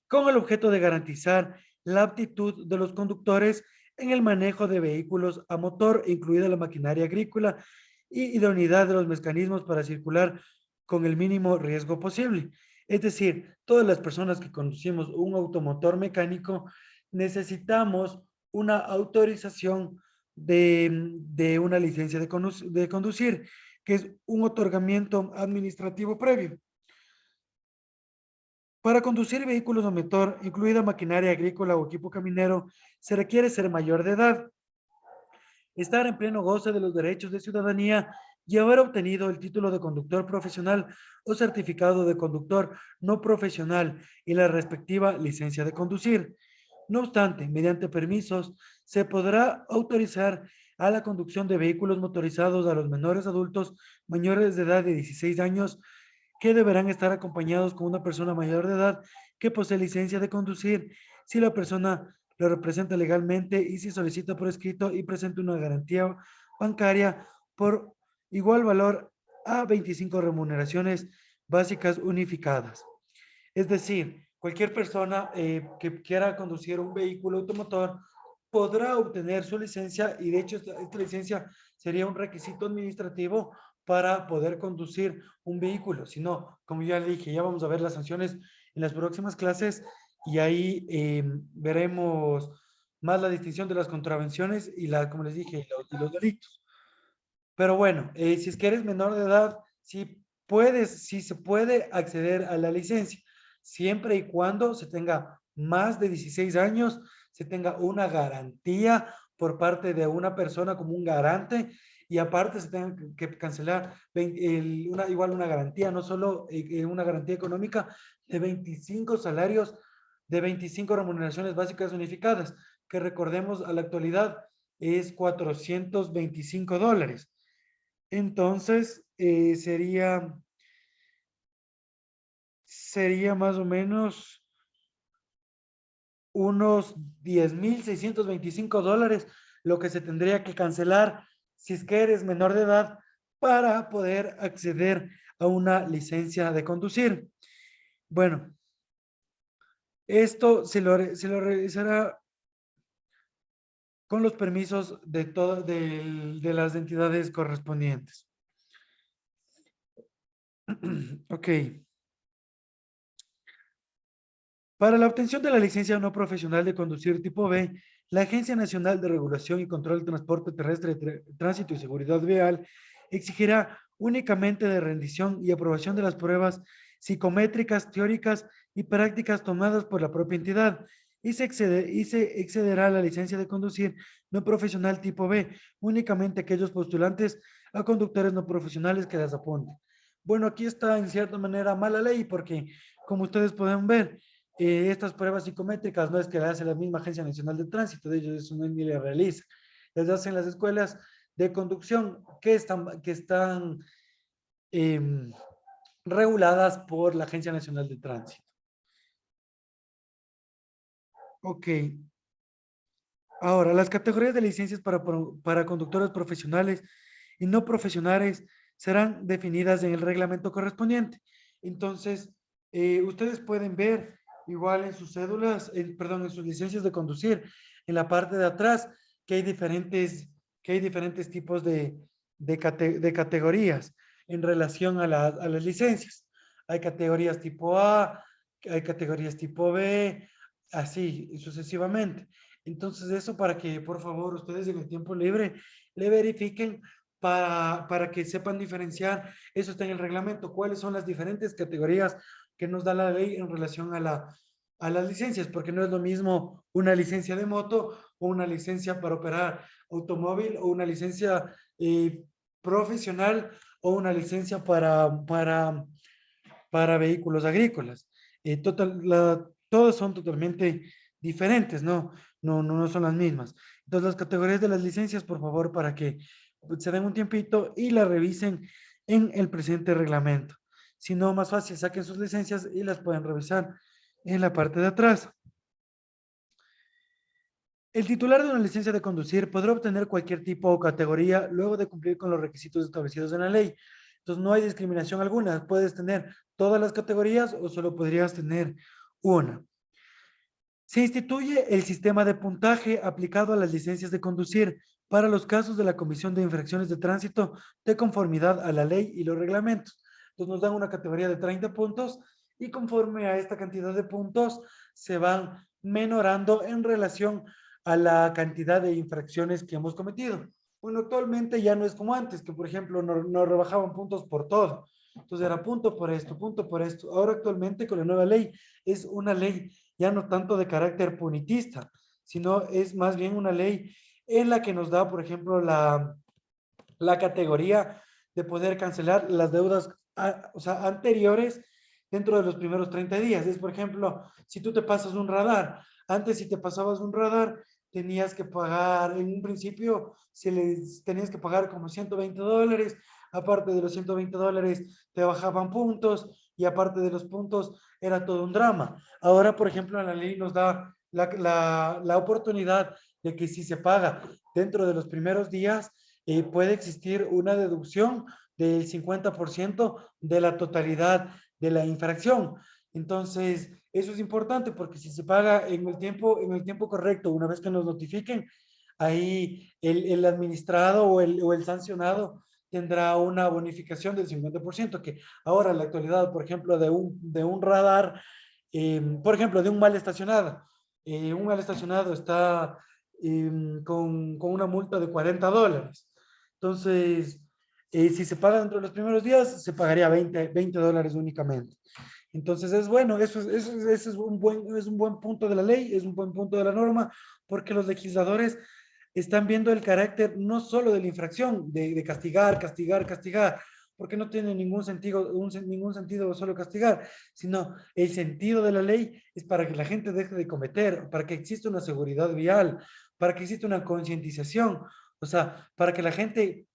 con el objeto de garantizar la aptitud de los conductores en el manejo de vehículos a motor, incluida la maquinaria agrícola, y idoneidad de los mecanismos para circular con el mínimo riesgo posible. Es decir, todas las personas que conducimos un automotor mecánico necesitamos una autorización de una licencia de conducir, que es un otorgamiento administrativo previo. Para conducir vehículos a motor, incluida maquinaria agrícola o equipo caminero, se requiere ser mayor de edad, estar en pleno goce de los derechos de ciudadanía y haber obtenido el título de conductor profesional o certificado de conductor no profesional y la respectiva licencia de conducir. No obstante, mediante permisos, se podrá autorizar a la conducción de vehículos motorizados a los menores adultos mayores de edad de 16 años que deberán estar acompañados con una persona mayor de edad que posee licencia de conducir si la persona lo representa legalmente y si solicita por escrito y presenta una garantía bancaria por igual valor a 25 remuneraciones básicas unificadas. Es decir, cualquier persona que quiera conducir un vehículo automotor podrá obtener su licencia y de hecho esta licencia sería un requisito administrativo para poder conducir un vehículo. Si no, como ya le dije, ya vamos a ver las sanciones en las próximas clases y ahí veremos más la distinción de las contravenciones y como les dije, y los delitos. Pero bueno, si es que eres menor de edad, sí se puede acceder a la licencia, siempre y cuando se tenga más de 16 años, se tenga una garantía por parte de una persona como un garante y aparte se tenga que cancelar igual una garantía, no solo una garantía económica de 25 salarios, de 25 remuneraciones básicas unificadas, que recordemos a la actualidad es $425. Entonces, sería más o menos unos $10,625 lo que se tendría que cancelar si es que eres menor de edad para poder acceder a una licencia de conducir. Bueno, esto se lo realizará con los permisos de las entidades correspondientes. Ok. Para la obtención de la licencia no profesional de conducir tipo B, la Agencia Nacional de Regulación y Control del Transporte Terrestre, Tránsito y Seguridad Vial exigirá únicamente de rendición y aprobación de las pruebas psicométricas, teóricas y prácticas tomadas por la propia entidad y se excederá a la licencia de conducir no profesional tipo B únicamente aquellos postulantes a conductores no profesionales que las apunten. Bueno, aquí está en cierta manera mala ley porque, como ustedes pueden ver, estas pruebas psicométricas no es que las hace la misma Agencia Nacional de Tránsito, de ellos eso no ni le realiza. Las hacen las escuelas de conducción que están eh, reguladas por la Agencia Nacional de Tránsito. Ok. Ahora, las categorías de licencias para conductores profesionales y no profesionales serán definidas en el reglamento correspondiente. Entonces, ustedes pueden ver igual en sus cédulas, perdón, en sus licencias de conducir, en la parte de atrás, que hay diferentes tipos de categorías en relación a las licencias. Hay categorías tipo A, hay categorías tipo B, así sucesivamente. Entonces, eso para que, por favor, ustedes en el tiempo libre le verifiquen para que sepan diferenciar. Eso está en el reglamento. ¿Cuáles son las diferentes categorías que nos da la ley en relación a las licencias? Porque no es lo mismo una licencia de moto o una licencia para operar automóvil o una licencia profesional o una licencia para vehículos agrícolas. Todas son totalmente diferentes, no son las mismas. Entonces, las categorías de las licencias, por favor, para que se den un tiempito y la revisen en el presente reglamento. Si no, más fácil, saquen sus licencias y las pueden revisar en la parte de atrás. El titular de una licencia de conducir podrá obtener cualquier tipo o categoría luego de cumplir con los requisitos establecidos en la ley. Entonces, no hay discriminación alguna. Puedes tener todas las categorías o solo podrías tener una. Se instituye el sistema de puntaje aplicado a las licencias de conducir para los casos de la Comisión de Infracciones de Tránsito de conformidad a la ley y los reglamentos. Entonces, nos dan una categoría de 30 puntos y conforme a esta cantidad de puntos se van menorando en relación a la cantidad de infracciones que hemos cometido. Bueno, actualmente ya no es como antes, que por ejemplo nos rebajaban puntos por todo. Entonces era punto por esto, punto por esto. Ahora actualmente con la nueva ley es una ley ya no tanto de carácter punitista, sino es más bien una ley en la que nos da, por ejemplo, la categoría de poder cancelar las deudas anteriores dentro de los primeros 30 días. Es, por ejemplo, si tú te pasas un radar, antes si te pasabas un radar, tenías que pagar, en un principio, tenías que pagar como $120, aparte de los $120 te bajaban puntos y aparte de los puntos era todo un drama. Ahora, por ejemplo, la ley nos da la oportunidad de que si se paga dentro de los primeros días, puede existir una deducción del 50% de la totalidad de la infracción. Entonces, eso es importante porque si se paga en el tiempo correcto, una vez que nos notifiquen, ahí el administrado o el sancionado tendrá una bonificación del 50%, que ahora en la actualidad, por ejemplo, de un radar, por ejemplo, de un mal estacionado está con una multa de $40. Entonces, si se paga dentro de los primeros días, se pagaría $20 únicamente. Entonces es bueno, eso es un buen punto de la ley, es un buen punto de la norma, porque los legisladores están viendo el carácter no solo de la infracción, de castigar, porque no tiene ningún sentido solo castigar, sino el sentido de la ley es para que la gente deje de cometer, para que exista una seguridad vial, para que exista una concientización, o sea, para que la gente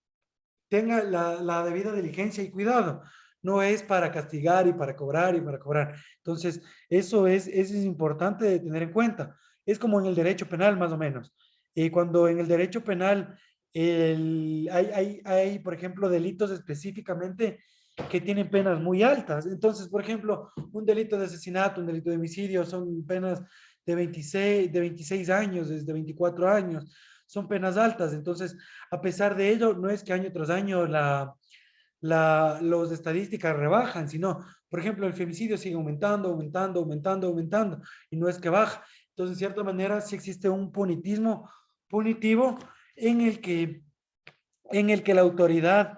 tenga la debida diligencia y cuidado. No es para castigar y para cobrar y para cobrar. Entonces, eso es importante de tener en cuenta. Es como en el derecho penal, más o menos. Cuando en el derecho penal hay, por ejemplo, delitos específicamente que tienen penas muy altas. Entonces, por ejemplo, un delito de asesinato, un delito de homicidio, son penas de 26 años, desde 24 años, son penas altas. Entonces, a pesar de ello, no es que año tras año los estadísticas rebajan, sino, por ejemplo, el femicidio sigue aumentando, y no es que baja. Entonces, de cierta manera, sí existe un punitivo en el que la autoridad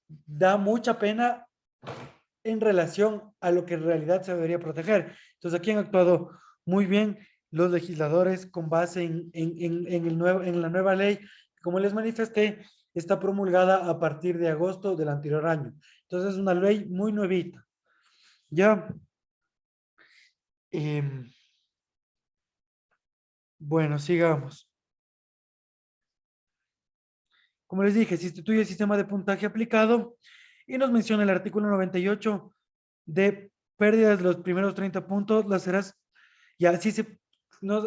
da mucha pena en relación a lo que en realidad se debería proteger. Entonces, aquí han actuado muy bien los legisladores con base en la nueva ley, que, como les manifesté, está promulgada a partir de agosto del anterior año. Entonces, es una ley muy nuevita. Ya. Bueno, sigamos. Como les dije, se instituye el sistema de puntaje aplicado y nos menciona el artículo 98 de pérdidas de los primeros 30 puntos, las serás, ya,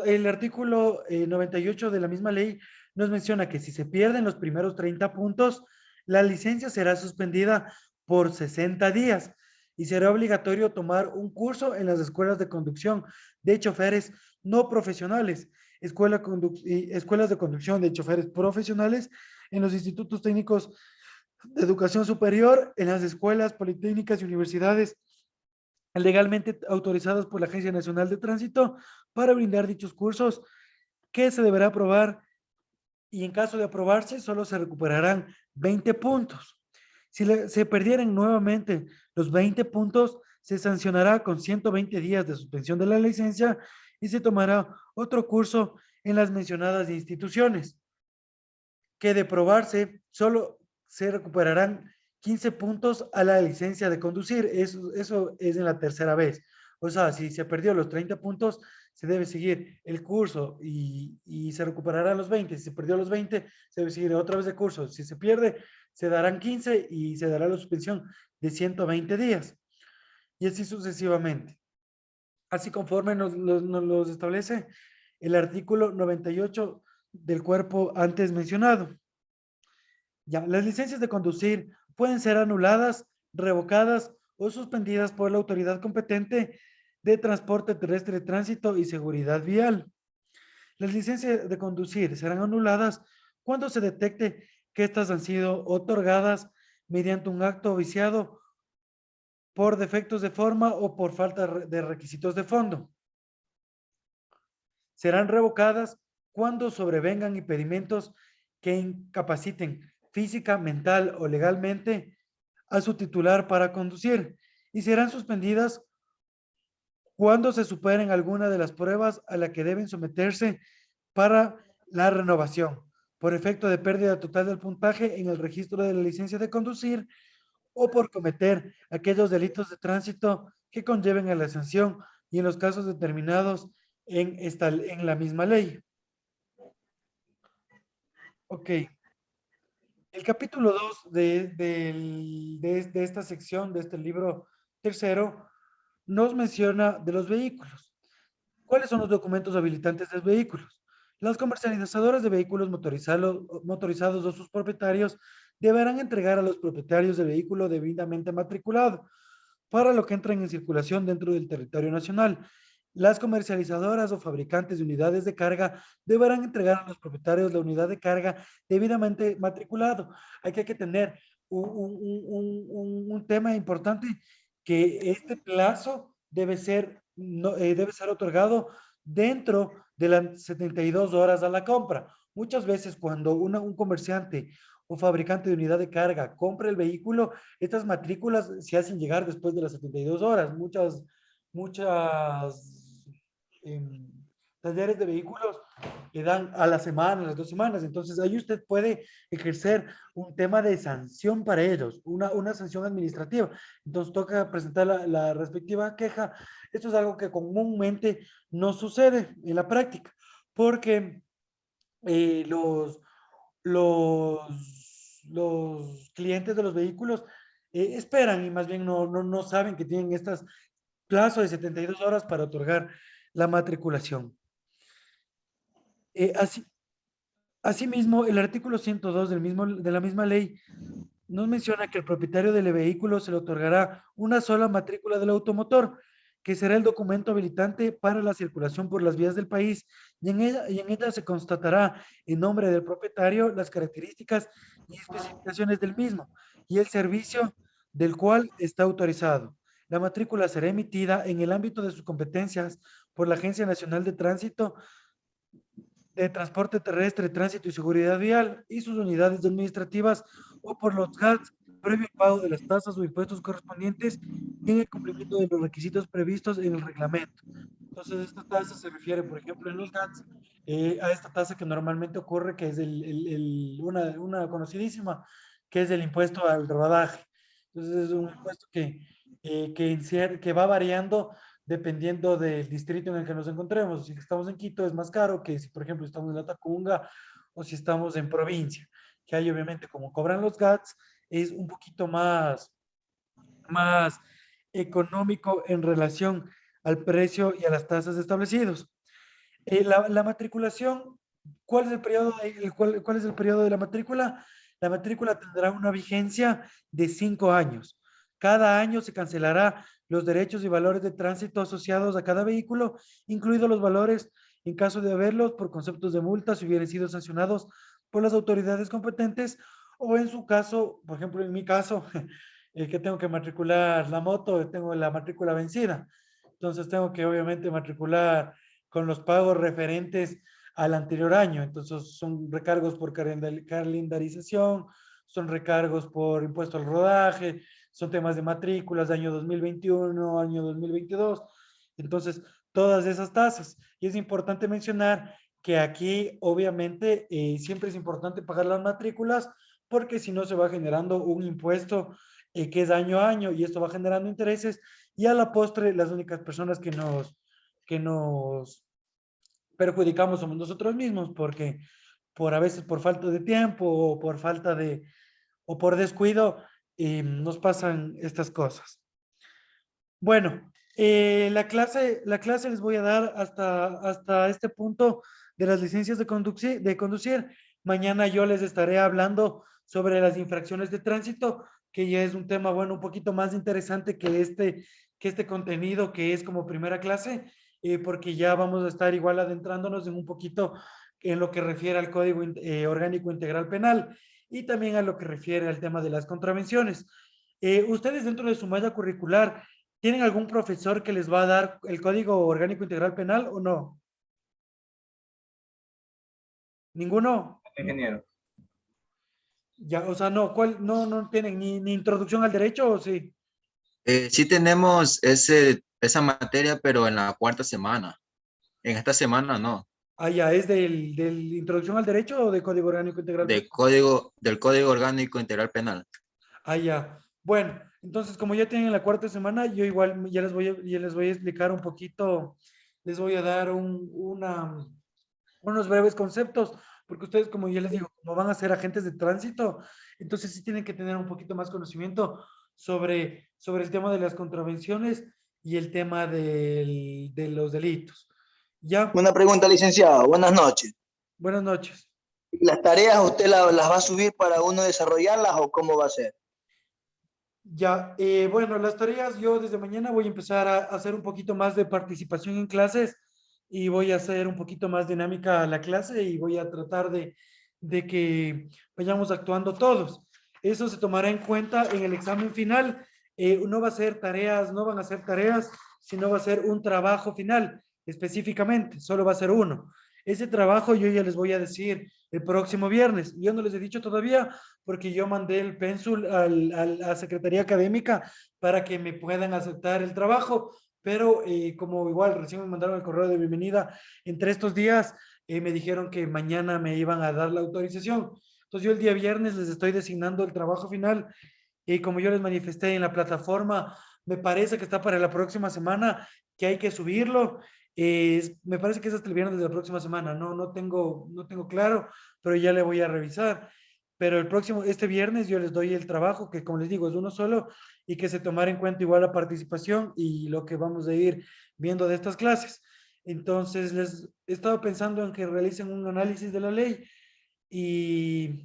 el artículo 98 de la misma ley nos menciona que si se pierden los primeros 30 puntos, la licencia será suspendida por 60 días y será obligatorio tomar un curso en las escuelas de conducción de choferes no profesionales, escuelas de conducción de choferes profesionales en los institutos técnicos de educación superior, en las escuelas politécnicas y universidades legalmente autorizadas por la Agencia Nacional de Tránsito para brindar dichos cursos, que se deberá aprobar y en caso de aprobarse solo se recuperarán 20 puntos. Si se perdieran nuevamente los 20 puntos, se sancionará con 120 días de suspensión de la licencia y se tomará otro curso en las mencionadas instituciones, que de aprobarse solo se recuperarán 15 puntos a la licencia de conducir. Eso es en la tercera vez. O sea, si se perdió los 30 puntos, se debe seguir el curso y se recuperarán los 20. Si se perdió los 20, se debe seguir otra vez el curso. Si se pierde, se darán 15 y se dará la suspensión de 120 días. Y así sucesivamente. Así conforme nos los establece el artículo 98 del cuerpo antes mencionado. Ya, las licencias de conducir pueden ser anuladas, revocadas o suspendidas por la autoridad competente de transporte terrestre, tránsito y seguridad vial. Las licencias de conducir serán anuladas cuando se detecte que éstas han sido otorgadas mediante un acto viciado por defectos de forma o por falta de requisitos de fondo. Serán revocadas cuando sobrevengan impedimentos que incapaciten física, mental o legalmente a su titular para conducir y serán suspendidas cuando se superen alguna de las pruebas a la que deben someterse para la renovación, por efecto de pérdida total del puntaje en el registro de la licencia de conducir o por cometer aquellos delitos de tránsito que conlleven a la sanción y en los casos determinados en la misma ley. Ok. El capítulo 2 de esta sección, de este libro tercero, nos menciona de los vehículos. ¿Cuáles son los documentos habilitantes de los vehículos? Las comercializadoras de vehículos motorizados o sus propietarios deberán entregar a los propietarios del vehículo debidamente matriculado para lo que entren en circulación dentro del territorio nacional. Las comercializadoras o fabricantes de unidades de carga deberán entregar a los propietarios la unidad de carga debidamente matriculado. Hay que tener un tema importante, que este plazo debe ser, no, debe ser otorgado dentro de las 72 horas a la compra. Muchas veces cuando un comerciante o fabricante de unidad de carga compra el vehículo, estas matrículas se hacen llegar después de las 72 horas. Muchas talleres de vehículos le dan a la semana, a las 2 semanas. Entonces ahí usted puede ejercer un tema de sanción para ellos, una sanción administrativa. Entonces toca presentar la respectiva queja. Esto es algo que comúnmente no sucede en la práctica, porque los los clientes de los vehículos esperan y más bien no saben que tienen estas plazo de 72 horas para otorgar la matriculación. Así, asimismo, el artículo 102 de la misma ley nos menciona que el propietario del vehículo se le otorgará una sola matrícula del automotor, que será el documento habilitante para la circulación por las vías del país, y en ella se constatará en nombre del propietario las características y especificaciones del mismo y el servicio del cual está autorizado. La matrícula será emitida en el ámbito de sus competencias por la Agencia Nacional de Tránsito, de Transporte Terrestre, Tránsito y Seguridad Vial y sus unidades administrativas o por los GATS, previo pago de las tasas o impuestos correspondientes y en el cumplimiento de los requisitos previstos en el reglamento. Entonces, esta tasa se refiere, por ejemplo, en los GATS, a esta tasa que normalmente ocurre, que es una conocidísima, que es el impuesto al rodaje. Entonces, es un impuesto que va variando dependiendo del distrito en el que nos encontremos. Si estamos en Quito es más caro que si, por ejemplo, estamos en La Tacunga o si estamos en provincia, que ahí obviamente como cobran los GATS es un poquito más económico en relación al precio y a las tasas establecidos. La matriculación, ¿cuál es el periodo cuál es el periodo de la matrícula? La matrícula tendrá una vigencia de 5 años. Cada año se cancelará los derechos y valores de tránsito asociados a cada vehículo, incluidos los valores en caso de haberlos por conceptos de multa si hubieran sido sancionados por las autoridades competentes o en su caso, por ejemplo, en mi caso, que tengo que matricular la moto, tengo la matrícula vencida. Entonces tengo que obviamente matricular con los pagos referentes al anterior año. Entonces son recargos por calendarización, son recargos por impuesto al rodaje, son temas de matrículas de año 2021, año 2022. Entonces, todas esas tasas. Y es importante mencionar que aquí, obviamente, siempre es importante pagar las matrículas porque si no se va generando un impuesto que es año a año y esto va generando intereses y a la postre las únicas personas que nos perjudicamos somos nosotros mismos porque por a veces por falta de tiempo o por falta de o por descuido nos pasan estas cosas. Bueno, la clase les voy a dar hasta este punto de las licencias de conducir. Mañana yo les estaré hablando sobre las infracciones de tránsito, que ya es un tema, bueno, un poquito más interesante que este contenido que es como primera clase, porque ya vamos a estar igual adentrándonos en un poquito en lo que refiere al Código Orgánico Integral Penal y también a lo que refiere al tema de las contravenciones. Ustedes dentro de su malla curricular, ¿tienen algún profesor que les va a dar el Código Orgánico Integral Penal o no? ¿Ninguno? Ingeniero. Ya, o sea, no, ¿cuál? No tienen ni introducción al derecho o sí? Sí tenemos esa materia, pero en la cuarta semana. En esta semana no. Ah, ya, ¿es del introducción al derecho o de Código Orgánico Integral Penal? Del Código Orgánico Integral Penal. Ah, ya. Bueno, entonces como ya tienen la cuarta semana, yo igual ya les voy a explicar un poquito, les voy a dar unos breves conceptos, porque ustedes, como ya les digo, como van a ser agentes de tránsito, entonces sí tienen que tener un poquito más conocimiento sobre el tema de las contravenciones y el tema de los delitos. Ya, Una pregunta, licenciado. Buenas noches. buenas noches. ¿Las tareas usted las va a subir para uno desarrollarlas o cómo va a ser? Ya, bueno, las tareas yo desde mañana voy a empezar a hacer un poquito más de participación en clases y voy a hacer un poquito más dinámica la clase y voy a tratar de que vayamos actuando todos. Eso se tomará en cuenta en el examen final. No va a ser tareas, no van a ser tareas, sino va a ser un trabajo final específicamente, solo va a ser uno. Ese trabajo yo ya les voy a decir el próximo viernes. Yo no les he dicho todavía porque yo mandé el pénsul a la Secretaría Académica para que me puedan aceptar el trabajo, pero como igual recién me mandaron el correo de bienvenida, entre estos días me dijeron que mañana me iban a dar la autorización. Entonces yo el día viernes les estoy designando el trabajo final y como yo les manifesté en la plataforma, me parece que está para la próxima semana, que hay que subirlo. Me parece que es hasta el viernes de la próxima semana, no tengo claro, pero ya le voy a revisar. Pero este viernes yo les doy el trabajo, que como les digo, es uno solo, y que se tomara en cuenta igual la participación y lo que vamos a ir viendo de estas clases. Entonces, les he estado pensando en que realicen un análisis de la ley y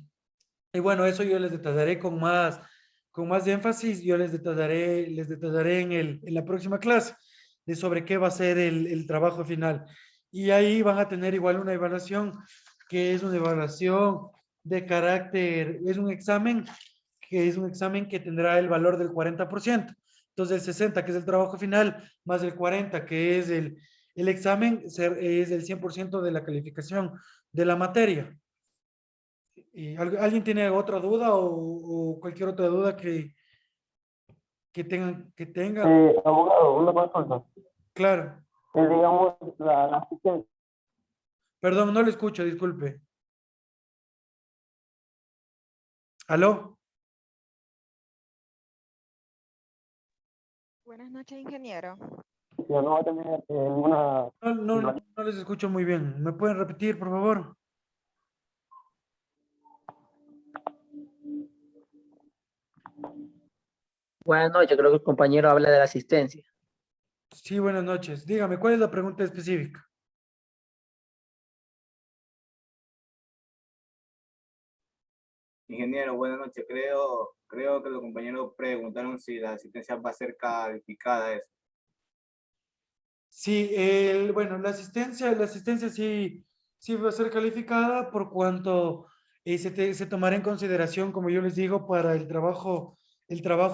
bueno, eso yo les detallaré con más énfasis, yo les detallaré en la próxima clase de sobre qué va a ser el trabajo final. Y ahí van a tener igual una evaluación, que es una evaluación de carácter, es un examen que tendrá el valor del 40%. Entonces, el 60, que es el trabajo final, más el 40, que es el examen, es el 100% de la calificación de la materia. ¿Alguien tiene otra duda o cualquier otra duda que tenga? Abogado, una consulta. Claro. Digamos, la asistencia. Perdón, no le escucho, disculpe. ¿Aló? Buenas noches, ingeniero. No va a tener ninguna... No les escucho muy bien. ¿Me pueden repetir, por favor? Buenas noches, creo que el compañero habla de la asistencia. Sí, buenas noches. Dígame, ¿cuál es la pregunta específica? Ingeniero, buenas noches. Creo que los compañeros preguntaron si la asistencia va a ser calificada. Eso. Sí, bueno, la asistencia sí va a ser calificada por cuanto se tomará en consideración, como yo les digo, para el trabajo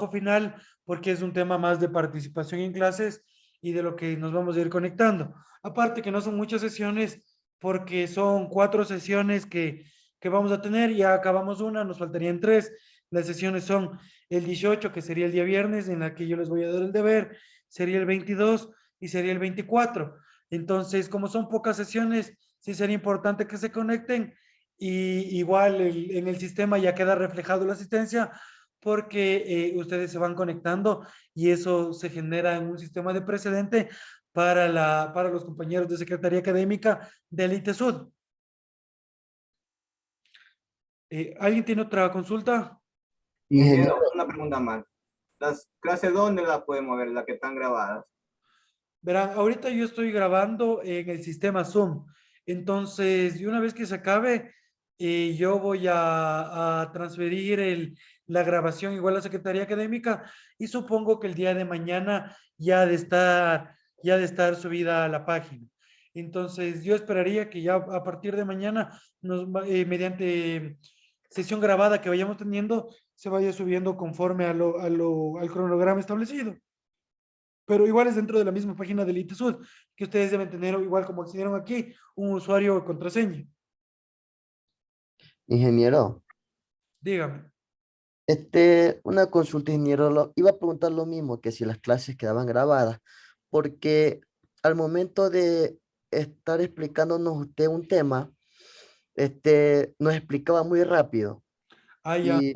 final, porque es un tema más de participación en clases y de lo que nos vamos a ir conectando. Aparte que no son muchas sesiones, porque son 4 sesiones que vamos a tener. Ya acabamos una, nos faltarían 3. Las sesiones son el 18, que sería el día viernes, en la que yo les voy a dar el deber, sería el 22 y sería el 24. Entonces, como son pocas sesiones, sí sería importante que se conecten y igual en el sistema ya queda reflejado la asistencia porque ustedes se van conectando y eso se genera en un sistema de precedente para los compañeros de Secretaría Académica del ITESUD. ¿Alguien tiene otra consulta? Ingeniero, una pregunta más. ¿Las clases dónde las podemos ver, las que están grabadas? Verán, ahorita yo estoy grabando en el sistema Zoom. Entonces, y una vez que se acabe, yo voy a transferir la grabación igual a la Secretaría Académica y supongo que el día de mañana ya de estar subida a la página. Entonces, yo esperaría que ya a partir de mañana, mediante sesión grabada que vayamos teniendo, se vaya subiendo conforme al cronograma establecido. Pero igual es dentro de la misma página del ITESUD, que ustedes deben tener, igual como accedieron aquí, un usuario o contraseña. Ingeniero, Dígame. una consulta, ingeniero, iba a preguntar lo mismo que si las clases quedaban grabadas, porque al momento de estar explicándonos usted un tema, nos explicaba muy rápido Ah, ya. y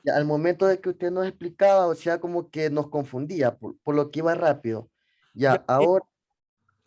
al momento de que usted nos explicaba, o sea, como que nos confundía por lo que iba rápido. Ya, Ya, ahora,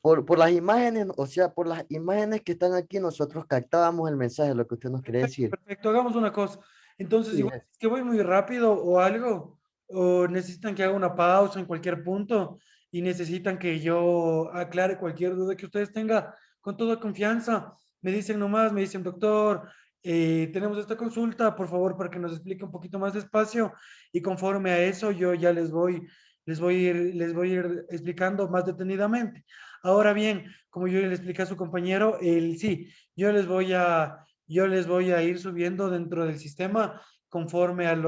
por las imágenes, o sea, por las imágenes que están aquí, nosotros captábamos el mensaje, lo que usted nos quería decir. perfecto, hagamos una cosa. Entonces, Sí, igual, si es que voy muy rápido o algo, o necesitan que haga una pausa en cualquier punto y necesitan que yo aclare cualquier duda que ustedes tengan, con toda confianza, me dicen nomás, me dicen, doctor, tenemos esta consulta, por favor, para que nos explique un poquito más despacio y conforme a eso yo ya les voy a ir explicando más detenidamente. Ahora bien, como yo le expliqué a su compañero, sí, yo les voy a ir subiendo dentro del sistema conforme al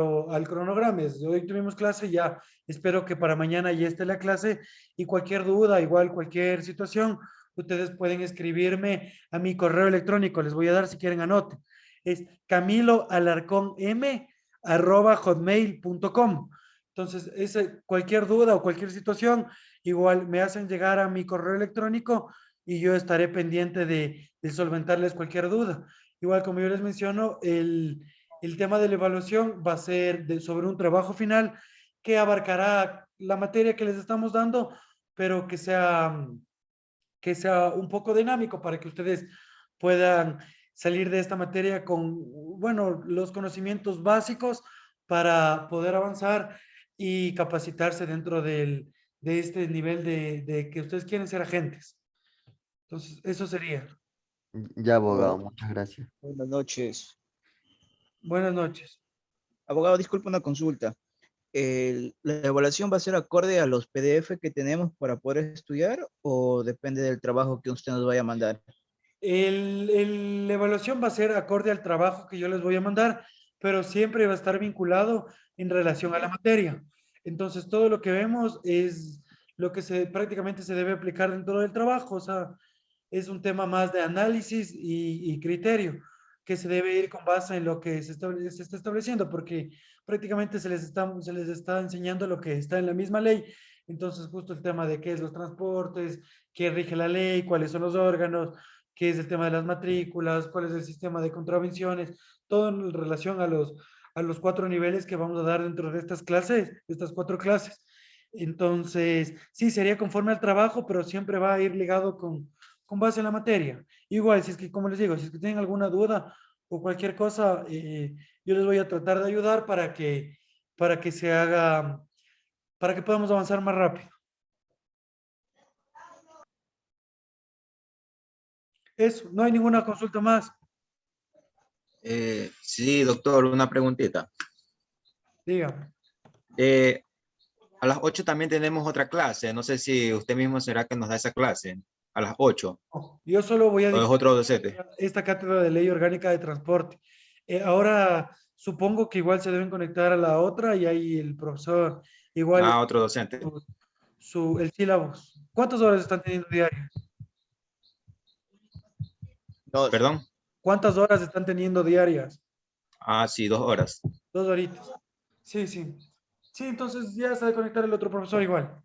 cronograma. Hoy tuvimos clase, ya espero que para mañana ya esté la clase y cualquier duda, igual cualquier situación, ustedes pueden escribirme a mi correo electrónico, les voy a dar si quieren anoten. Es camiloalarconm@hotmail.com. Entonces, cualquier duda o cualquier situación, igual me hacen llegar a mi correo electrónico y yo estaré pendiente de solventarles cualquier duda. Igual como yo les menciono, el tema de la evaluación va a ser sobre un trabajo final que abarcará la materia que les estamos dando, pero que sea un poco dinámico para que ustedes puedan salir de esta materia con, bueno, los conocimientos básicos para poder avanzar y capacitarse dentro de este nivel de que ustedes quieren ser agentes. Entonces, eso sería. ya, abogado, Oh, muchas gracias. buenas noches. Buenas noches. Abogado, disculpe una consulta. ¿La evaluación va a ser acorde a los PDF que tenemos para poder estudiar o depende del trabajo que usted nos vaya a mandar? La evaluación va a ser acorde al trabajo que yo les voy a mandar, pero siempre va a estar vinculado en relación a la materia. Entonces, todo lo que vemos es lo que prácticamente se debe aplicar dentro del trabajo. O sea, es un tema más de análisis y criterio que se debe ir con base en lo que se está estableciendo, porque prácticamente se les está enseñando lo que está en la misma ley. Entonces, justo el tema de qué es los transportes, qué rige la ley, cuáles son los órganos, qué es el tema de las matrículas, cuál es el sistema de contravenciones, todo en relación a los 4 niveles que vamos a dar dentro de estas clases, de estas 4 clases. Entonces, sí, sería conforme al trabajo, pero siempre va a ir ligado con base en la materia. Igual, si es que, como les digo, si es que tienen alguna duda o cualquier cosa, yo les voy a tratar de ayudar para que se haga, para que podamos avanzar más rápido. Eso, no hay ninguna consulta más. Sí, doctor, una preguntita. Dígame. A las 8 también tenemos otra clase. No sé si usted mismo será que nos da esa clase. A las 8. Yo solo voy a ¿O es dictar otro docente? esta cátedra de ley orgánica de transporte. Ahora supongo que igual se deben conectar a la otra y ahí el profesor igual Ah, otro docente. el sílabus. ¿Cuántas horas están teniendo diarias? Dos. Perdón. ¿Cuántas horas están teniendo diarias? Ah, sí, 2 horas. 2 horitas. Sí, sí. Sí, entonces ya se ha de conectar el otro profesor igual.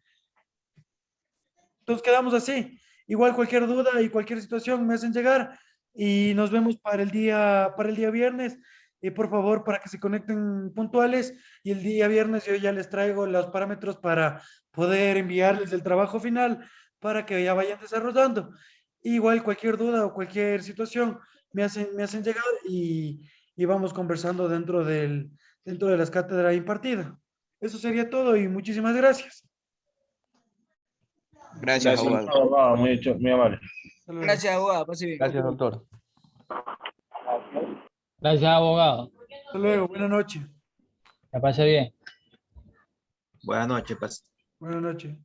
Entonces quedamos así. Igual cualquier duda y cualquier situación me hacen llegar y nos vemos para el día viernes. Y por favor, para que se conecten puntuales y el día viernes yo ya les traigo los parámetros para poder enviarles el trabajo final para que ya vayan desarrollando. Igual cualquier duda o cualquier situación me hacen llegar y vamos conversando dentro de las cátedras impartidas. Eso sería todo y muchísimas gracias. Gracias, abogado. abogado, muy amable. Hasta luego. Gracias, abogado. Pase bien. Gracias, doctor. Gracias, abogado. Hasta luego. Buenas noches. Que pase bien. Buenas noches, pues. Buenas noches.